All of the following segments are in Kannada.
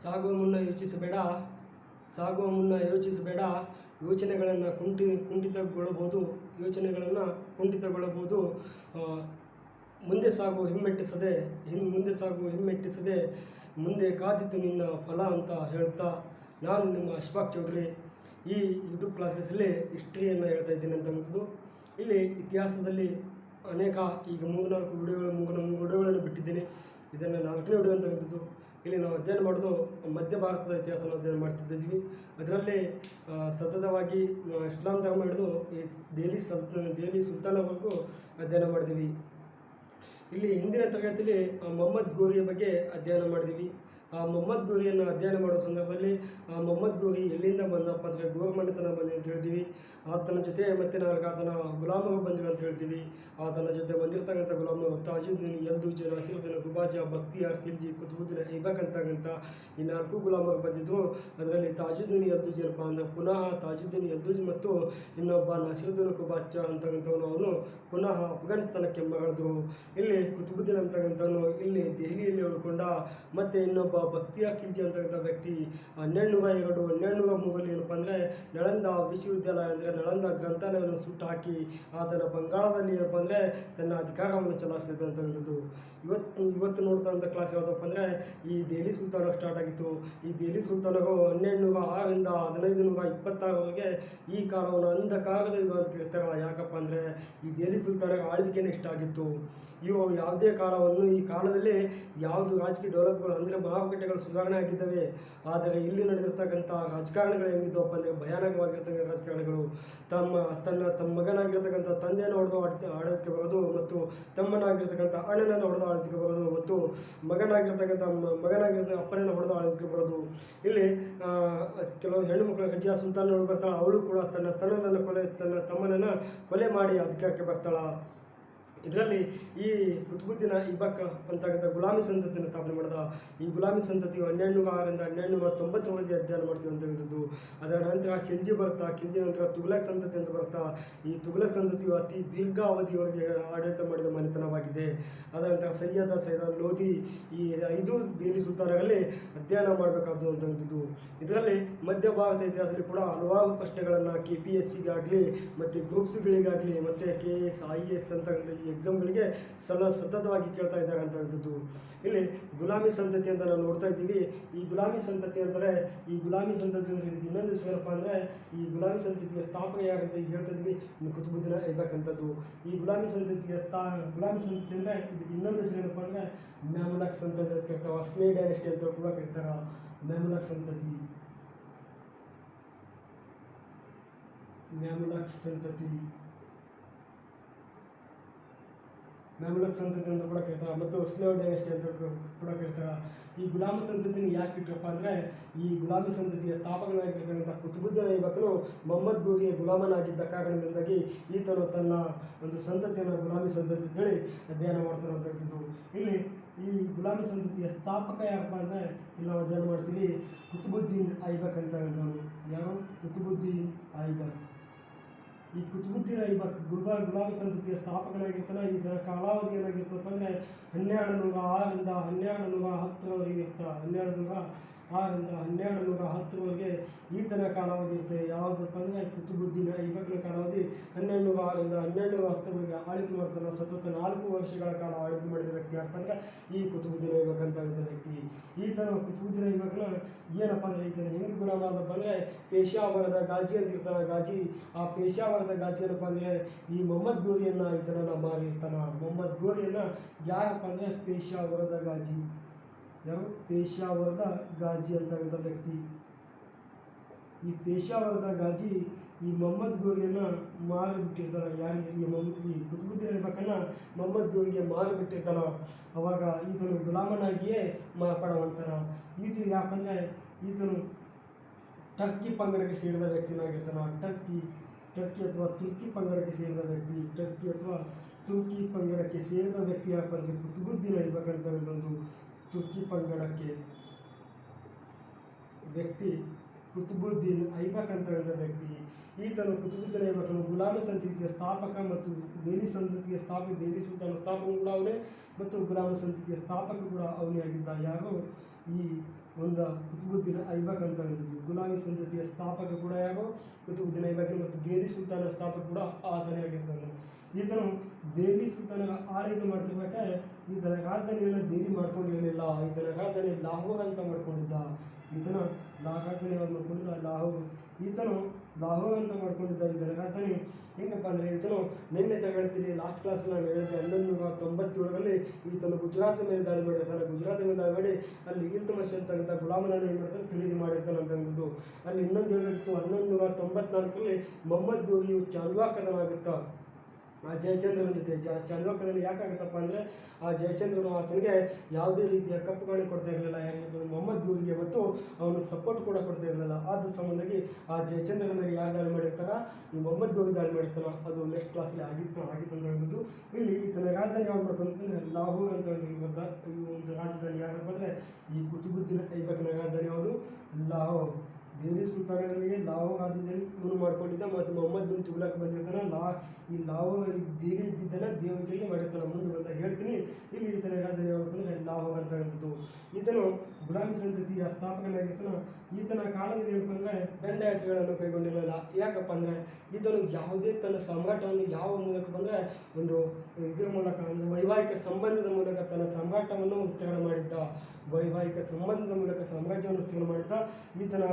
ಸಾಗುವ ಮುನ್ನ ಯೋಚಿಸಬೇಡ ಸಾಗುವ ಮುನ್ನ ಯೋಚಿಸಬೇಡ ಯೋಚನೆಗಳನ್ನು ಕುಂಠಿತಗೊಳ್ಳಬಹುದು ಯೋಚನೆಗಳನ್ನು ಕುಂಠಿತಗೊಳ್ಳಬಹುದು ಮುಂದೆ ಸಾಗುವ ಹಿಮ್ಮೆಟ್ಟಿಸದೆ ಮುಂದೆ ಕಾದಿತ್ತು ನಿನ್ನ ಫಲ ಅಂತ ಹೇಳ್ತಾ ನಾನು ನಿಮ್ಮ ಅಶ್ಫಾಕ್ ಚೌಧರಿ ಈ ಯೂಟ್ಯೂಬ್ ಕ್ಲಾಸಸ್ಸಲ್ಲಿ ಹಿಸ್ಟ್ರಿಯನ್ನು ಹೇಳ್ತಾ ಇದ್ದೀನಿ ಅಂತಂಥದ್ದು. ಇಲ್ಲಿ ಇತಿಹಾಸದಲ್ಲಿ ಅನೇಕ ಈಗ ಮೂರು ವಿಡಿಯೋಗಳನ್ನು ಬಿಟ್ಟಿದ್ದೀನಿ. ಇದನ್ನು 4ನೇ ವಿಡಿಯೋ ಅಂತಕ್ಕಂಥದ್ದು. ಇಲ್ಲಿ ನಾವು ಅಧ್ಯಯನ ಮಾಡೋದು ಮಧ್ಯ ಭಾರತದ ಇತಿಹಾಸನ ಅಧ್ಯಯನ ಮಾಡ್ತಿದ್ದಿದ್ವಿ. ಅದರಲ್ಲಿ ಸತತವಾಗಿ ಇಸ್ಲಾಂ ಧರ್ಮ ಹಿಡಿದು ಈ ದೆಹಲಿ ಸುಲ್ತಾನವರೆಗೂ ಅಧ್ಯಯನ ಮಾಡಿದ್ದೀವಿ. ಇಲ್ಲಿ ಹಿಂದಿನ ತರಗತಿಯಲ್ಲಿ ಮೊಹಮ್ಮದ್ ಗೋರಿಯ ಬಗ್ಗೆ ಅಧ್ಯಯನ ಮಾಡಿದ್ದೀವಿ. ಆ ಮೊಹಮ್ಮದ್ ಗೋರಿಯನ್ನು ಅಧ್ಯಯನ ಮಾಡೋ ಸಂದರ್ಭದಲ್ಲಿ ಮೊಹಮ್ಮದ್ ಗೋರಿ ಎಲ್ಲಿಂದ ಬಂದಪ್ಪ ಅಂದರೆ ಗೋರ್ಮನೆತನ ಬಂದಿ ಅಂತ ಹೇಳ್ತೀವಿ. ಆತನ ಜೊತೆ ಮತ್ತೆ ನಾಲ್ಕು ಆತನ ಗುಲಾಮರು ಬಂದಿರು ಅಂತ ಹೇಳ್ತೀವಿ. ಆತನ ಜೊತೆ ಬಂದಿರತಕ್ಕಂಥ ಗುಲಾಮರು ತಾಜುದ್ದೀನ್, ಯಲ್ದೂಜ್, ನಾಸಿರುದ್ದೀನ್, ಗುಬಾಜ, ಬಕ್ತಿಯಾರ್, ಖಿಲ್ಜಿ, ಕುತುಬುದ್ದೀನ್ ಐಬಕ್ ಅಂತಕ್ಕಂಥ ಈ 4 ಗುಲಾಮರು ಬಂದಿದ್ದರು. ಅದರಲ್ಲಿ ತಾಜುದ್ದೀನ್ ಯಲ್ದೂಜ್ ಏನಪ್ಪ ಅಂದರೆ ಪುನಃ ತಾಜುದ್ದೀನ್ ಯಲ್ದೂಜ್ ಮತ್ತು ಇನ್ನೊಬ್ಬ ನಾಸಿರುದ್ದೀನ್ ಕುಬಾಚ ಅಂತಕ್ಕಂಥವನು ಅವನು ಪುನಃ ಅಫ್ಘಾನಿಸ್ತಾನಕ್ಕೆ ಮರಳಿದ್ರು. ಇಲ್ಲಿ ಕುತುಬುದ್ದೀನ್ ಅಂತಕ್ಕಂಥವನು ಇಲ್ಲಿ ದೆಹಲಿಯಲ್ಲಿ ಉಳ್ಕೊಂಡ. ಮತ್ತು ಇನ್ನೊಬ್ಬ ಬಕ್ತಿಯಾರ್ ಖಿಲ್ಜಿ ಅಂತಕ್ಕಂಥ ವ್ಯಕ್ತಿ 1202-1203 ಏನಪ್ಪ ಅಂದರೆ ನಳಂದ ವಿಶ್ವವಿದ್ಯಾಲಯ ಅಂದರೆ ನಳಂದ ಗ್ರಂಥಾಲಯವನ್ನು ಸುಟ್ಟು ಹಾಕಿ ಆತನ ಬಂಗಾಳದಲ್ಲಿ ಏನಪ್ಪ ಅಂದರೆ ತನ್ನ ಅಧಿಕಾರವನ್ನು ಚಲಾಯಿಸ್ತಿದ್ದ ಅಂತಕ್ಕಂಥದ್ದು. ಇವತ್ತು ನೋಡ್ತಕ್ಕಂಥ ಕ್ಲಾಸ್ ಯಾವುದಪ್ಪ ಅಂದರೆ ಈ ದೆಹಲಿ ಸುಲ್ತಾನರು ಸ್ಟಾರ್ಟ್ ಆಗಿತ್ತು. ಈ ದೆಹಲಿ ಸುಲ್ತಾನರು 1206ರಿಂದ 1526ವರೆಗೆ ಈ ಕಾಲವನ್ನು ಅಂಧಕಾರದ ಯುಗ ಅಂತ ಕರೀತಾರೆ. ಯಾಕಪ್ಪ ಅಂದರೆ ಈ ದೆಹಲಿ ಸುಲ್ತಾನರ ಆಳ್ವಿಕೆನೇ ಇಷ್ಟ ಆಗಿತ್ತು. ಇವು ಯಾವುದೇ ಕಾಲವನ್ನು ಈ ಕಾಲದಲ್ಲಿ ಯಾವುದು ರಾಜಕೀಯ ಡೆವಲಪ್ಗಳು ಅಂದರೆ ಮಾರುಕಟ್ಟೆಗಳು ಸುಧಾರಣೆ ಆಗಿದ್ದಾವೆ. ಆದರೆ ಇಲ್ಲಿ ನಡೆದಿರ್ತಕ್ಕಂಥ ರಾಜಕಾರಣಗಳು ಹೆಂಗಿದ್ದವಪ್ಪ ಅಂದರೆ ಭಯಾನಕವಾಗಿರ್ತಕ್ಕಂಥ ರಾಜಕಾರಣಗಳು. ತಮ್ಮ ಮಗನಾಗಿರ್ತಕ್ಕಂಥ ತಂದೆಯನ್ನು ಹೊಡೆದು ಆಡಳಿತಕ್ಕೆ ಬರೋದು ಮತ್ತು ತಮ್ಮನಾಗಿರ್ತಕ್ಕಂಥ ಅಣ್ಣನನ್ನು ಹೊಡೆದು ಆಡಳಿತಕ್ಕೆ ಬರೋದು ಮತ್ತು ಮಗನಾಗಿರ್ತಕ್ಕಂಥ ಅಪ್ಪನನ್ನು ಹೊಡೆದು ಆಡಳಿತಕ್ಕೆ ಬರೋದು. ಇಲ್ಲಿ ಕೆಲವು ಹೆಣ್ಣುಮಕ್ಕಳು ರಜಿಯಾ ಸುಲ್ತಾನಗಳು ಬರ್ತಾಳೆ. ಅವಳು ಕೂಡ ತನ್ನ ತಮ್ಮನನ್ನು ಕೊಲೆ ಮಾಡಿ ಅಧಿಕಾರಕ್ಕೆ ಬರ್ತಾಳೆ. ಇದರಲ್ಲಿ ಈ ಕುತುಬುದ್ದೀನ್ ಐಬಕ್ ಅಂತಕ್ಕಂಥ ಗುಲಾಮಿ ಸಂತತಿಯನ್ನು ಸ್ಥಾಪನೆ ಮಾಡಿದ. ಈ ಗುಲಾಮಿ ಸಂತತಿಯು 1206ರಿಂದ 1290ವರೆಗೆ ಅಧ್ಯಯನ ಮಾಡ್ತೀವಿ ಅಂತಕ್ಕಂಥದ್ದು. ಅದರ ನಂತರ ಖಿಲ್ಜಿ ಬರ್ತಾ, ಖಿಲ್ಜಿ ನಂತರ ತುಘಲಕ್ ಸಂತತಿ ಅಂತ ಬರ್ತಾ. ಈ ತುಘಲಕ್ ಸಂತತಿಯು ಅತಿ ದೀರ್ಘ ಅವಧಿಯವರೆಗೆ ಆಡಳಿತ ಮಾಡಿದ ಮನೆತನವಾಗಿದೆ. ಅದರ ನಂತರ ಸೈಯದ್ ಲೋಧಿ ಈ 5 ದೆಹಲಿ ಸುಲ್ತಾನರಲ್ಲಿ ಅಧ್ಯಯನ ಮಾಡಬೇಕಾದ್ದು ಅಂತಕ್ಕಂಥದ್ದು. ಇದರಲ್ಲಿ ಮಧ್ಯ ಭಾರತ ಇತಿಹಾಸದಲ್ಲಿ ಕೂಡ ಹಲವಾರು ಪ್ರಶ್ನೆಗಳನ್ನು KPSCಗಾಗಲಿ ಮತ್ತು ಗ್ರೂಪ್ಸ್ಗಳಿಗಾಗಲಿ ಮತ್ತು KS IAS ಅಂತಕ್ಕಂಥ ಈ ಎಕ್ಸಾಮ್ಗಳಿಗೆ ಸತತವಾಗಿ ಕೇಳ್ತಾ ಇದ್ದಾರೆ ಅಂತಕ್ಕಂಥದ್ದು. ಇಲ್ಲಿ ಗುಲಾಮಿ ಸಂತತಿ ಅಂತ ನಾವು ನೋಡ್ತಾ ಇದ್ದೀವಿ. ಈ ಗುಲಾಮಿ ಸಂತತಿ ಅಂದರೆ ಇನ್ನೊಂದು ಏನಪ್ಪ ಅಂದರೆ ಈ ಗುಲಾಮಿ ಸಂತತಿಯ ಸ್ಥಾಪನೆ ಯಾರಂತ ಈಗ ಹೇಳ್ತಾ ಇದ್ವಿ, ಕುತುಬುದ್ದೀನ್ ಐಬಕ್ ಅಂತದ್ದು. ಈ ಗುಲಾಮಿ ಸಂತತಿ ಅಂದರೆ ಇದಕ್ಕೆ ಇನ್ನೊಂದು ಏನಪ್ಪ ಅಂದರೆ ಮ್ಯಾಮುಲಕ್ ಸಂತತಿ ಅಂತ ಕರಿತಾವೆ. ಅಸ್ಲೇ ಡೈನೆಸ್ಟಿ ಅಂತ ಕೂಡ ಕರೀತಾರೆ. ಮ್ಯಾಮುಲಕ್ ಸಂತತಿ ಅಂತ ಕೂಡ ಕರೀತಾರೆ ಮತ್ತು ಸ್ಲೇವ್ ಡೈನೆಸ್ಟಿ ಅಂತ ಕೂಡ ಕರೀತಾರೆ. ಈ ಗುಲಾಮಿ ಸಂತತಿನ ಯಾಕೆ ಇಟ್ಟರಪ್ಪ ಅಂದರೆ ಈ ಗುಲಾಮಿ ಸಂತತಿಯ ಸ್ಥಾಪಕನಾಗಿರ್ತಕ್ಕಂಥ ಕುತುಬುದ್ದೀನ್ ಐಬಕ್ನು ಮೊಹಮ್ಮದ್ ಗೋರಿಯ ಗುಲಾಮನಾಗಿದ್ದ ಕಾರಣದಿಂದಾಗಿ ಈತನು ತನ್ನ ಒಂದು ಸಂತತಿಯನ್ನು ಗುಲಾಮಿ ಸಂತತಿ ಅಂತೇಳಿ ಅಧ್ಯಯನ ಮಾಡ್ತಾನೆ ಅಂತಕ್ಕಂಥದ್ದು. ಇಲ್ಲಿ ಈ ಗುಲಾಮಿ ಸಂತತಿಯ ಸ್ಥಾಪಕ ಯಾರಪ್ಪ ಅಂದರೆ ಇಲ್ಲಿ ನಾವು ಅಧ್ಯಯನ ಮಾಡ್ತೀವಿ ಕುತುಬುದ್ದೀನ್ ಐಬಕ್ ಅಂತಕ್ಕಂಥವನು. ಯಾರು? ಕುತುಬುದ್ದೀನ್ ಐಬಕ್. ಈ ಕುತುಬುದ್ದೀನ್ ಐಬಕ್ ಗುಲಾಮಿ ಸಂತತಿಯ ಸ್ಥಾಪಕನಾಗಿರ್ತಾನೆ. ಇದರ ಕಾಲಾವಧಿ ಏನಾಗಿರ್ತಪ್ಪ ಅಂದರೆ 1206ರಿಂದ 1210ರವರೆಗೆ ಇರ್ತಾರೆ. 1206ರಿಂದ 1210ರವರೆಗೆ ಈತನ ಕಾಲಾವಧಿ ಇರುತ್ತೆ. ಯಾವುದಪ್ಪ ಅಂದರೆ ಕುತುಬುದ್ದೀನ್ ಐಬಕ್ನ ಕಾಲಾವಧಿ 1206ರಿಂದ 1210ರವರೆಗೆ ಆಳ್ವಿಕೆ ಮಾಡ್ತಾನೆ. ಸತತ 4 ವರ್ಷಗಳ ಕಾಲ ಆಳ್ವಿಕೆ ಮಾಡಿದ ವ್ಯಕ್ತಿ ಯಾರಪ್ಪ ಅಂದರೆ ಈ ಕುತುಬುದ್ದೀನ್ ಐಬಕ್ ಅಂತಕ್ಕಂಥ ವ್ಯಕ್ತಿ. ಈತನ ಕುತುಬುದ್ದೀನ್ ಐಬಕ್ನ ಏನಪ್ಪ ಅಂದರೆ ಈತನ ಹೆಂಗೆ ಗುಲಾಮ ಆದಪ್ಪ ಅಂದರೆ ಪೇಶಾವರದ ಗಾಜಿ ಅಂತ ಇರ್ತಾನೆ. ಗಾಜಿ ಆ ಪೇಶಾವರದ ಗಾಜಿ ಏನಪ್ಪ ಅಂದರೆ ಈ ಮೊಹಮ್ಮದ್ ಗೋರಿಯನ್ನು ಈತನನ್ನು ಮಾರಿರ್ತಾನೆ. ಮೊಹಮ್ಮದ್ ಗೋರಿಯನ್ನು ಯಾರಪ್ಪ ಅಂದರೆ ಪೇಶಾವರದ ಗಾಜಿ. ಯಾರು? ಪೇಶಾವರದ ಗಾಜಿ ಅಂತಕ್ಕಂಥ ವ್ಯಕ್ತಿ. ಈ ಪೇಶಾವರದ ಗಾಜಿ ಈ ಮೊಹಮ್ಮದ್ ಗೋರಿಯನ್ನು ಮಾರಿಬಿಟ್ಟಿರ್ತಾನೆ. ಯಾರಿಗೆ? ಈ ಕುತುಬುದ್ದೀನ್ ಐಬಕನ್ನು ಮೊಹಮ್ಮದ್ ಗೋರಿಗೆ ಮಾರಿಬಿಟ್ಟಿರ್ತಾನೆ. ಅವಾಗ ಈತನು ಗುಲಾಮನಾಗಿಯೇ ಮಾರ್ಪಡುವಂತಾನ. ಈತ ಯಾಕಂದರೆ ಈತನು ಟರ್ಕಿ ಪಂಗಡಕ್ಕೆ ಸೇರಿದ ವ್ಯಕ್ತಿನಾಗಿರ್ತಾನೆ. ಟರ್ಕಿ ಅಥವಾ ತುರ್ಕಿ ಪಂಗಡಕ್ಕೆ ಸೇರಿದ ವ್ಯಕ್ತಿ. ತುರ್ಕಿ ಪಂಗಡಕ್ಕೆ ಸೇರಿದ ವ್ಯಕ್ತಿ ಯಾಕಪ್ಪ ಅಂದರೆ ಕುತುಬುದ್ದೀನ್ ಐಬಕ್ ಅಂತಕ್ಕಂಥದ್ದು. ತುರ್ಕಿ ಪಂಗಡಕ್ಕೆ ವ್ಯಕ್ತಿ ಕುತುಬುದ್ದೀನ್ ಐಬಕ್ ಅಂತಕ್ಕಂಥ ವ್ಯಕ್ತಿ. ಈತನು ಕುತುಬುದ್ದೀನ್ ಐಬಕನು ಗುಲಾಮಿ ಸಂತತಿಯ ಸ್ಥಾಪಕ ಮತ್ತು ದೆಹಲಿ ಸಂತತಿಯ ದೆಹಲಿ ಸುಲ್ತಾನ ಸ್ಥಾಪಕ ಕೂಡ ಅವನೇ ಮತ್ತು ಗುಲಾಮಿ ಸಂತತಿಯ ಸ್ಥಾಪಕ ಕೂಡ ಅವನೇ ಆಗಿದ್ದ. ಯಾರು? ಈ ಒಂದು ಕುತುಬುದ್ದೀನ್ ಐಬಕ್ ಅಂತ ಅಂದಿದ್ದು. ಗುಲಾಮಿ ಸಂತತಿಯ ಸ್ಥಾಪಕ ಕೂಡ ಯಾರು? ಕುತುಬುದ್ದೀನ್ ಐಬಕ್. ಮತ್ತು ದೆಹಲಿ ಸುಲ್ತಾನರ ಸ್ಥಾಪಕ ಕೂಡ ಆತನೇ ಆಗಿರ್ತಾನೆ. ಈತನು ದೆಹಲಿ ಸುಲ್ತಾನರ ಆಳ್ವಿಕೆ ಮಾಡ್ತಿರ್ಬೇಕಾದ್ರೆ ಈತನ ರಾಜಧಾನಿಯನ್ನು ದೆಹಲಿ ಮಾಡ್ಕೊಂಡಿರಲಿಲ್ಲ. ಈತನ ರಾಜಧಾನಿ ಲಾಹೋರ್ ಅಂತ ಮಾಡ್ಕೊಂಡಿದ್ದ. ಈತನ ರಾಜಧಾನಿ ಯಾವ್ದು ಮಾಡ್ಕೊಂಡಿದ್ದ? ಲಾಹೋರ್. ಈತನು ಲಾಹೋರ್ ಅಂತ ಮಾಡ್ಕೊಂಡಿದ್ದ ಈತನ ರಾಜಧಾನಿ. ಹೆಂಗಪ್ಪ ಅಂದರೆ ಈತನು ನಿನ್ನೆ ತಗೊಳ್ತೀನಿ ಲಾಸ್ಟ್ ಕ್ಲಾಸ್ ನಾನು ಹೇಳಿದ್ದೆ 1197ರಲ್ಲಿ ಈತನು ಗುಜರಾತ್ ಮೇಲೆ ದಾಳಿ ಮಾಡಿರ್ತಾನೆ. ಗುಜರಾತ್ ಮೇಲೆ ದಾಳಿ ಮಾಡಿ ಅಲ್ಲಿ ಇಲ್ತುಮಿಶ್ ಅಂತ ಗುಲಾಮನನ್ನು ಏನು ಮಾಡ್ತಾನೆ? ಖರೀದಿ ಮಾಡಿರ್ತಾನೆ ಅಂತಂದು. ಅಲ್ಲಿ ಇನ್ನೊಂದು ಹೇಳಿತ್ತು 1194ರಲ್ಲಿ ಮೊಹಮ್ಮದ್ ಗೋರಿಯು ಚಾಂದ್ವಾ ಕದನ ಆಗುತ್ತಾ ಆ ಜಯಚಂದ್ರನ ಜೊತೆ. ಚಾಂದ್ವಾ ಕದನ ಯಾಕಾಗುತ್ತಪ್ಪ ಅಂದರೆ ಆ ಜಯಚಂದ್ರನು ಆತನಿಗೆ ಯಾವುದೇ ರೀತಿಯ ಕಪ್ಪು ಕಾಣಿ ಕೊಡ್ತಾ ಇರಲಿಲ್ಲ, ಯಾರಿಗೆ? ಮೊಹಮ್ಮದ್ ಗೋರಿಗೆ. ಮತ್ತು ಅವನು ಸಪೋರ್ಟ್ ಕೂಡ ಕೊಡ್ತಾ ಇರಲಿಲ್ಲ. ಆದ ಸಂಬಂಧಾಗಿ ಆ ಜಯಚಂದ್ರನ ಮೇಲೆ ಯಾರು ದಾಳಿ ಮಾಡಿರ್ತಾರ? ಈ ಮೊಹಮ್ಮದ್ ಗೋರಿ ದಾಳಿ ಮಾಡಿರ್ತಾನ. ಅದು ನೆಕ್ಸ್ಟ್ ಕ್ಲಾಸಲ್ಲಿ ಆಗಿತ್ತು ಅಂತ ಹೇಳಿದ್ದು. ಇಲ್ಲಿ ಈತನ ರಾಜಧಾನಿ ಯಾವ್ದು ಮಾಡ್ಕೊಂಡ್ರೆ ಲಾಹೋರ್ ಅಂತ ಒಂದು ರಾಜಧಾನಿ. ಯಾಕಪ್ಪ ಅಂದರೆ ಈ ಕುತುಬುದ್ದೀನ್ ಐಬಕ್ನ ರಾಜಧಾನಿ ಯಾವುದು? ಲಾಹೋರ್. ದೆಹಲಿ ಸುಲ್ತಾನರಿಗೆ ಲಾಹೋರ್ ರಾಜಧಾನಿ ಇವನು ಮಾಡ್ಕೊಂಡಿದ್ದ. ಮತ್ತು ಮೊಹಮ್ಮದ್ ಬಿನ್ ತುಘಲಕ್ ಬಂದಿರ್ತಾನೆ. ಈ ಲಾಹೋರ್ ದೆಹಲಿ ಇದ್ದಿದ್ದನ್ನು ದೇವಗಿರಿಗೆ ಮಾಡಿರ್ತಾನೆ. ಮುಂದೆ ಬಂದಾಗ ಹೇಳ್ತೀನಿ. ಇಲ್ಲಿ ಈತನ ರಾಜಧಾನಿ ಯಾವುದು ಅಂದರೆ ಲಾಹೋರ್ ಅಂತ ಇರ್ತದ್ದು. ಈತನು ಗುಲಾಮಿ ಸಂತತಿಯ ಸ್ಥಾಪಕನಾಗಿರ್ತಾನೆ. ಈತನ ಕಾಲದಲ್ಲಿ ಏನಪ್ಪ ಅಂದರೆ ದಂಡಯಾತ್ರೆಗಳನ್ನು ಕೈಗೊಂಡಿರಲಿಲ್ಲ. ಯಾಕಪ್ಪ ಅಂದರೆ ಈತನು ಯಾವುದೇ ತನ್ನ ಸಾಮ್ರಾಟವನ್ನು ಯಾವ ಮೂಲಕ ಬಂದರೆ ಒಂದು ಇದರ ಮೂಲಕ ಅಂದರೆ ವೈವಾಹಿಕ ಸಂಬಂಧದ ಮೂಲಕ ತನ್ನ ಸಾಮ್ರಾಟವನ್ನು ವಿಸ್ತರಣೆ ಮಾಡಿದ್ದ. ವೈವಾಹಿಕ ಸಂಬಂಧದ ಮೂಲಕ ಸಾಮ್ರಾಜ್ಯವನ್ನು ವಿಸ್ತರಣೆ ಮಾಡಿದ್ದ. ಈತನು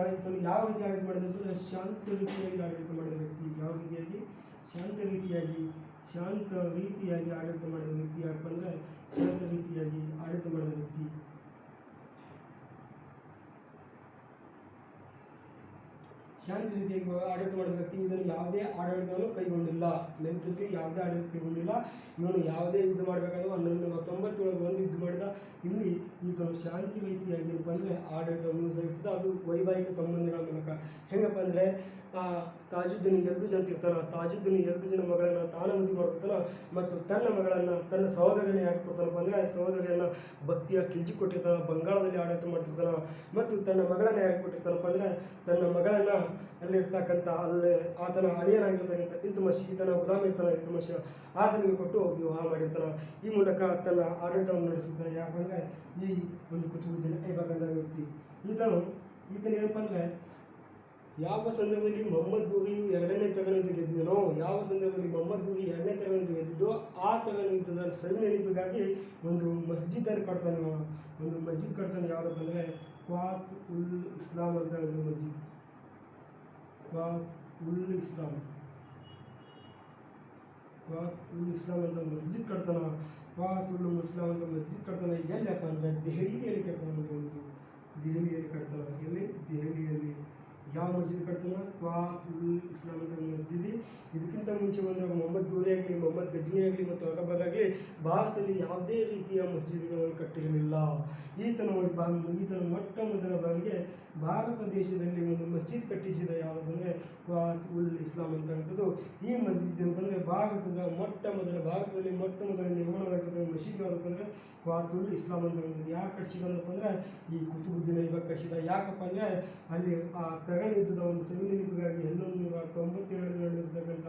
ಯಾವ ರೀತಿ ಆಡಳಿತ ಮಾಡಿದ ಅಂದರೆ ಶಾಂತ ರೀತಿಯಾಗಿ ಆಡಳಿತ ಮಾಡಿದ ವ್ಯಕ್ತಿ. ಯಾವ ರೀತಿಯಾಗಿ? ಶಾಂತ ರೀತಿಯಾಗಿ ಆಡಳಿತ ಮಾಡಿದ ವ್ಯಕ್ತಿ. ಯಾಕಪ್ಪ ಅಂದರೆ ಶಾಂತ ರೀತಿಯಾಗಿ ಆಡಳಿತ ಮಾಡಿದ ವ್ಯಕ್ತಿ. ಶಾಂತ ರೀತಿಯಾಗಿ ಆಡಳಿತ ಮಾಡಿದ ವ್ಯಕ್ತಿ. ಇದನ್ನು ಯಾವುದೇ ಆಡಳಿತವನ್ನು ಕೈಗೊಂಡಿಲ್ಲ. ನೆನಪಿರಲಿ, ಯಾವುದೇ ಆಡಳಿತ ಕೈಗೊಂಡಿಲ್ಲ. ಇವನು ಯಾವುದೇ ಯುದ್ಧ ಮಾಡಬೇಕಾದ್ರೂ 1197 ಒಂದು ಯುದ್ಧ ಮಾಡಿದ. ಇಲ್ಲಿ ಈತನು ಶಾಂತಿ ರೀತಿಯಾಗಿ ಏನಪ್ಪ ಅಂದರೆ ಆಡಳಿತವನ್ನು ಇರ್ತದೆ. ಅದು ವೈವಾಹಿಕ ಸಂಬಂಧಗಳ ಮೂಲಕ. ಹೆಂಗಪ್ಪ ಅಂದರೆ ತಾಜುದ್ದೀನ್ 2 ಜನ ಇರ್ತಾನೆ. ತಾಜುದ್ದೀನ್ 2 ಜನ ಮಗಳನ್ನು ತಾನು ಮದುವೆ ಮಾಡ್ಕೊತಾನ. ಮತ್ತು ತನ್ನ ಮಗಳನ್ನು ತನ್ನ ಸಹೋದರನೇ ಯಾಕೆ ಕೊಡ್ತಾನಪ್ಪ ಅಂದರೆ ಸಹೋದರಿಯನ್ನು ಭಕ್ತಿಯ ಕಿಲ್ಜಿ ಕೊಟ್ಟಿರ್ತಾನೆ. ಬಂಗಾಳದಲ್ಲಿ ಆಡಳಿತ ಮಾಡ್ತಿರ್ತಾನೆ. ಮತ್ತು ತನ್ನ ಮಗಳನ್ನು ಯಾಕೆ ಕೊಟ್ಟಿರ್ತಾನಪ್ಪ ಅಂದರೆ ತನ್ನ ಮಗಳನ್ನು ಅಲ್ಲಿರ್ತಕ್ಕಂಥ ಆತನ ಅಳಿಯನಾಗಿರ್ತಕ್ಕಂಥ ಇಲ್ತುಮಿಶ್, ಈತನ ಗುಲಾಮ ಇರ್ತಾನೆ ಇಲ್ತುಮಿಶ್, ಆತನಿಗೆ ಕೊಟ್ಟು ವಿವಾಹ ಮಾಡಿರ್ತಾನೆ. ಈ ಮೂಲಕ ತನ್ನ ಆಡಳಿತವನ್ನು ನಡೆಸಿರ್ತಾನೆ. ಯಾಕಂದರೆ ಈ ಒಂದು ಕುತುಬುದ್ದೀನ್ ಐಬಕ್ ಅಂತ ವ್ಯಕ್ತಿ. ಈತನೇನಪ್ಪ ಅಂದರೆ ಯಾವ ಸಂದರ್ಭದಲ್ಲಿ ಮೊಹಮ್ಮದ್ ಗೋರಿಯು 2ನೇ ತಗಲುಯುದ್ಧ ಗೆದ್ದಿದನೋ, ಯಾವ ಸಂದರ್ಭದಲ್ಲಿ ಮೊಹಮ್ಮದ್ ಗೋರಿ 2ನೇ ತಗಲುಯುದ್ಧ ಗೆದ್ದಿದ್ದೋ ಆ ತಗಲುಯುದ್ಧದ ಸವಿ ನೆನಪಿಗಾಗಿ ಒಂದು ಮಸ್ಜಿದನ್ನು ಕಟ್ತಾನೆ. ಒಂದು ಮಸ್ಜಿದ್ ಕಟ್ತಾನೆ. ಯಾವುದಪ್ಪ ಅಂದರೆ ಕ್ವಾತ್ ಉಲ್ ಇಸ್ಲಾಂ ಅಂತ ಒಂದು ಮಸ್ಜಿದ್. ಕ್ವಾತ್ ಉಲ್ ಇಸ್ಲಾಂ ಅಂತ ಮಸ್ಜಿದ್ ಕಟ್ತಾನ. ಕ್ವಾತ್ ಉಲ್ ಇಸ್ಲಾಂ ಅಂತ ಮಸ್ಜಿದ್ ಕಟ್ತಾನೆ. ಎಲ್ಲಪ್ಪ ಅಂದರೆ ದೆಹಲಿಯಲ್ಲಿ ಕಟ್ತಾನೆ. ದೆಹಲಿಯಲ್ಲಿ ಕಟ್ತಾನೆ. ಎಲ್ಲಿ? ದೆಹಲಿಯಲ್ಲಿ. ಯಾವ ಮಸ್ಜಿದ್ ಕಟ್ತಾನೆ? ಕ್ವಾತ್ ಉಲ್ ಇಸ್ಲಾಂ ಅಂತ ಮಸ್ಜಿದ್. ಇದಕ್ಕಿಂತ ಮುಂಚೆ ಬಂದಾಗ ಮೊಹಮ್ಮದ್ ಗೋರಿ ಆಗಲಿ, ಮೊಹಮ್ಮದ್ ಗಜ್ನಿ ಆಗಲಿ ಮತ್ತು ಔರಂಗಾಬಾದ್ ಆಗಲಿ ಭಾರತದಲ್ಲಿ ಯಾವುದೇ ರೀತಿಯ ಮಸ್ಜಿದ್ಗಳನ್ನು ಕಟ್ಟಿರಲಿಲ್ಲ. ಈತನು ಮೊಟ್ಟ ಮೊದಲ ಬಾರಿಗೆ ಭಾರತ ದೇಶದಲ್ಲಿ ಒಂದು ಮಸ್ಜಿದ್ ಕಟ್ಟಿಸಿದ ಯಾವುದು ಅಂದರೆ ಕ್ವಾತ್ ಉಲ್ ಇಸ್ಲಾಂ ಅಂತಕ್ಕಂಥದ್ದು. ಈ ಮಸ್ಜಿದ್ ಅಂತಂದರೆ ಭಾರತದಲ್ಲಿ ಮೊಟ್ಟ ಮೊದಲ ನಿರ್ಮಾಣವಾಗಿದ್ದ ಮಸೀದಿ ಯಾವುದಪ್ಪ ಅಂದರೆ ಕ್ವಾತ್ ಉಲ್ ಇಸ್ಲಾಂ ಅಂತಕ್ಕಂಥದ್ದು. ಯಾಕೆ ಕಟ್ಟಿಸಿದಪ್ಪ ಅಂದರೆ ಈ ಕುತುಬುದ್ದೀನ್ ಐಬಕ್ ಕಟ್ಟಿಸಿದ. ಯಾಕಪ್ಪ ಅಂದರೆ ಅಲ್ಲಿ ಆ ತಗಲ್ ಯುದ್ಧದ ಒಂದು ಸವಿ ನೆನಪಿಗಾಗಿ 1192 ನಡೆದಿರ್ತಕ್ಕಂಥ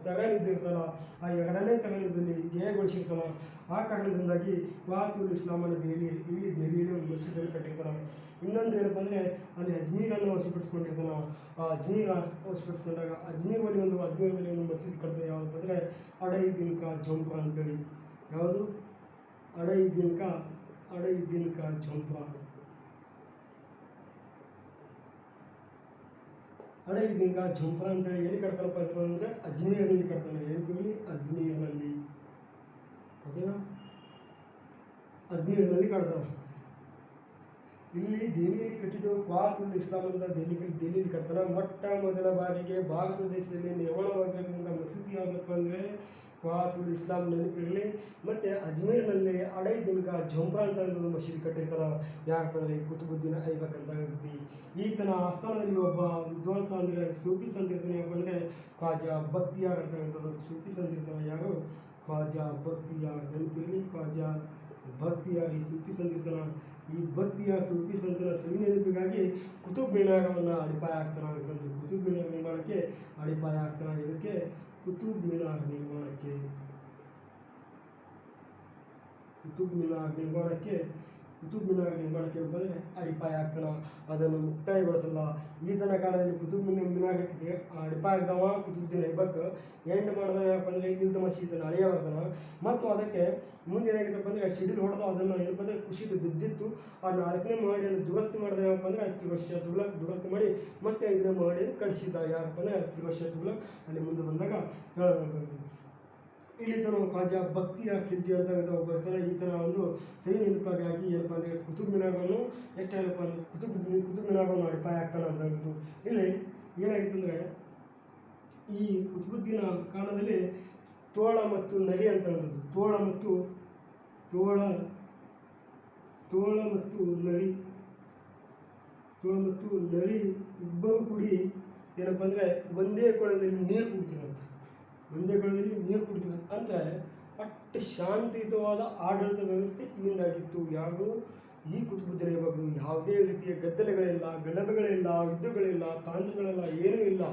ತಗಲ್ ಯುದ್ಧ ಇರ್ತಲ್ಲ, ಆ 2ನೇ ತಗಲ್ ಯುದ್ಧದಲ್ಲಿ ಜಯಗೊಳಿಸಿರ್ತಾನೆ. ಆ ಕಾರಣದಿಂದಾಗಿ ಕ್ವಾತ್ ಉಲ್ ಇಸ್ಲಾಮನ್ನು ದೆಹಲಿಯಲ್ಲಿ ಒಂದು ಮಸ್ಜಿದನ್ನು ಕಟ್ಟಿರ್ತಾನೆ. ಇನ್ನೊಂದು ಏನಪ್ಪ ಅಂದರೆ ಅಲ್ಲಿ ಅಜ್ಮೀರನ್ನು ವಶಪಡಿಸ್ಕೊಂಡಿರ್ತಾನೆ. ಆ ವಶಪಡಿಸ್ಕೊಂಡಾಗ ಅಜ್ಮೀರಲ್ಲಿ ಒಂದು ಮಸ್ಜಿದ್ ಕಟ್ತಾರೆ. ಯಾವುದಪ್ಪ ಅಂದರೆ ಅಡೈದಿನ್ ಕಾ ಝೋಂಪ್ರಾ ಅಂತೇಳಿ. ಯಾವುದು? ಅಡೈದಿನ್ ಕಾ ಝೋಂಪ್ರಾ. ಅಡೈದಿನ್ ಕಾ ಝೋಂಪ್ರಾ ಅಂತೇಳಿ ಎಲ್ಲಿ ಕಟ್ತಾರಪ್ಪ ಅಂದರೆ ಅಜ್ಮೀರ್ನಲ್ಲಿ ಕಟ್ತಾನೆ. ಎಲ್ಲಿ? ಅಜ್ಮೀರ್ನಲ್ಲಿ. ಓಕೆನಾ? ಅಜ್ಮೀರ್ನಲ್ಲಿ ಕಟ್ತಾನೆ. ಇಲ್ಲಿ ದೆಹಲಿಯಲ್ಲಿ ಕಟ್ಟಿದ್ದು ಕ್ವಾತ್ ಉಲ್ ಇಸ್ಲಾಂ ಅಂತ ದೆಹಲಿಯಲ್ಲಿ ಕಟ್ತಾನೆ. ಮೊಟ್ಟ ಮೊದಲ ಬಾರಿಗೆ ಭಾರತ ದೇಶದಲ್ಲಿ ನಿರ್ಮಾಣವಾಗಿರ್ತಕ್ಕಂಥ ಮಸೀದಿ ಯಾವುದಪ್ಪ ಅಂದರೆ ಕ್ವಾತ್ ಉಲ್ ಇಸ್ಲಾಂ ನೆನಪಿರಲಿ. ಮತ್ತು ಅಜ್ಮೀರ್ನಲ್ಲಿ ಅಡೈದಿನ್ ಕಾ ಝೋಂಪ್ರಾ ಅಂತ ಒಂದು ಮಸೀದಿ ಕಟ್ಟಿರ್ತಾನೆ. ಯಾಕಪ್ಪ ಅಂದರೆ ಕುತುಬುದ್ದೀನ್ ಐಬಕ್ ಅಂತ ವ್ಯಕ್ತಿ. ಈತನ ಆಸ್ಥಾನದಲ್ಲಿ ಒಬ್ಬ ವಿದ್ವಾಂಸ ಅಂದರೆ ಸೂಫಿ ಸಂತ ಇರ್ತಾನೆ. ಯಾಕಪ್ಪ ಅಂದರೆ ಖ್ವಾಜಾ ಬಕ್ತಿಯಾರ್ ಅಂತಕ್ಕಂಥದ್ದು ಸೂಫಿ ಸಂತ ಇರ್ತಾನೆ. ಯಾರು? ಖ್ವಾಜಾ ಬಕ್ತಿಯಾರ್. ನೆನಪಿರಲಿ, ಖ್ವಾಜಾ ಬಕ್ತಿಯಾರ್ ಈ ಸೂಫಿ ಸಂತ ಇರ್ತಾನೆ. ಈ ಬಕ್ತಿಯಾರ್ ಸೂಫಿ ಸಂತನ ಸವಿ ನೆನಪಿಗಾಗಿ ಕುತುಬ್ ಮಿನಾರವನ್ನು ಅಡಿಪಾಯ ಆಗ್ತಾನೆ. ಕುತುಬ್ ಮಿನಾರ್ ನಿರ್ಮಾಣಕ್ಕೆ ಅಡಿಪಾಯ ಆಗ್ತಾನೆ. ಇದಕ್ಕೆ ಕುತುಬ್ ಮಿನಾರ್ ನಿರ್ಮಾಣಕ್ಕೆ ಕುತುಬ್ ಮಿನಾರ್ ನಿರ್ಮಾಣಕ್ಕೆ ಬಂದರೆ ಅಡಿಪಾಯ ಆಗ್ತಾನೆ, ಅದನ್ನು ಮುಕ್ತಾಯಗೊಳಿಸಲ್ಲ. ಈತನ ಕಾಲದಲ್ಲಿ ಕುತುಬ್ ಮಿನಾರಕ್ಕೆ ಅಡಿಪಾಯ ಆಗ್ದವ ಕುತುಬುದ್ದೀನ್ ಐಬಕ್ ಎಂಡ್ ಮಾಡಿದವ ಏನಪ್ಪ ಅಂದರೆ ಇಲ್ತುಮಿಶ್ ಈತನ ಅಳಿಯ ಬರ್ತಾನೆ. ಮತ್ತು ಅದಕ್ಕೆ ಮುಂದೆ ಏನಾಗಿತ್ತಪ್ಪ ಅಂದರೆ ಶಿಡಿಲ್ ಹೊಡೆದು ಅದನ್ನು ಏನಪ್ಪ ಅಂದರೆ ಕುಸಿದು ಬಿದ್ದಿತ್ತು. ಆ 4ನೇ ಮಹಡಿಯನ್ನು ದುರಸ್ತಿ ಮಾಡಿದ ಏನಪ್ಪ ಅಂದರೆ ಫಿರೋಜ್ ಶಾ ತುಘಲಕ್ ದುರಸ್ತಿ ಮಾಡಿ ಮತ್ತೆ 5ನೇ ಮಹಡಿಯನ್ನು ಕಳಿಸಿದ್ದ. ಯಾರಪ್ಪ ಅಂದರೆ ಫಿರೋಜ್ ಶಾ ತುಘಲಕ್ ಅಲ್ಲಿ ಮುಂದೆ ಬಂದಾಗ ಹೇಳುವಂಥದ್ದು. ಇಲ್ಲಿ ತನ ಖಾಜಾ ಬಕ್ತಿಯಾರ್ ಖಿಲ್ಜಿ ಅಂತ ಒಬ್ಬ ಇರ್ತಾನೆ. ಈ ಥರ ಒಂದು ಸೈನ್ ನೆನಪಾಗಿ ಹಾಕಿ ಏನಪ್ಪ ಅಂದರೆ ಕುತುಬ್ ಮಿನಾರವನ್ನು ಎಷ್ಟು ಏನಪ್ಪ ಅಂದರೆ ಕುತುಬ್ ಮಿನಾರವನ್ನು ಅಡಿಪಾಯ ಆಗ್ತಾನೆ ಅಂತಂಥದ್ದು. ಇಲ್ಲಿ ಏನಾಗಿತ್ತು ಅಂದರೆ ಈ ಕುತುಬುದ್ದೀನ ಕಾಲದಲ್ಲಿ ತೋಳ ಮತ್ತು ನರಿ ಅಂತಂಥದ್ದು, ತೋಳ ಮತ್ತು ನರಿ ಇಬ್ಬರು ಕೂಡಿ ಏನಪ್ಪ ಅಂದರೆ ಒಂದೇ ಕೊಳದಲ್ಲಿ ನೀರು ಕುಡಿತಾರೆ ಅಂದರೆ ಅಷ್ಟು ಶಾಂತಿಯುತವಾದ ಆಡಳಿತ ವ್ಯವಸ್ಥೆ ಇಲ್ಲಿಂದಾಗಿತ್ತು. ಯಾರು ಈ ಕುತುಬುದ್ದೀನ್ ಐಬಕ್ ಯಾವುದೇ ರೀತಿಯ ಗದ್ದಲೆಗಳಿಲ್ಲ, ಗಲಭೆಗಳಿಲ್ಲ, ಯುದ್ಧಗಳಿಲ್ಲ, ತಾಂತ್ರಿಗಳಿಲ್ಲ, ಏನೂ ಇಲ್ಲ.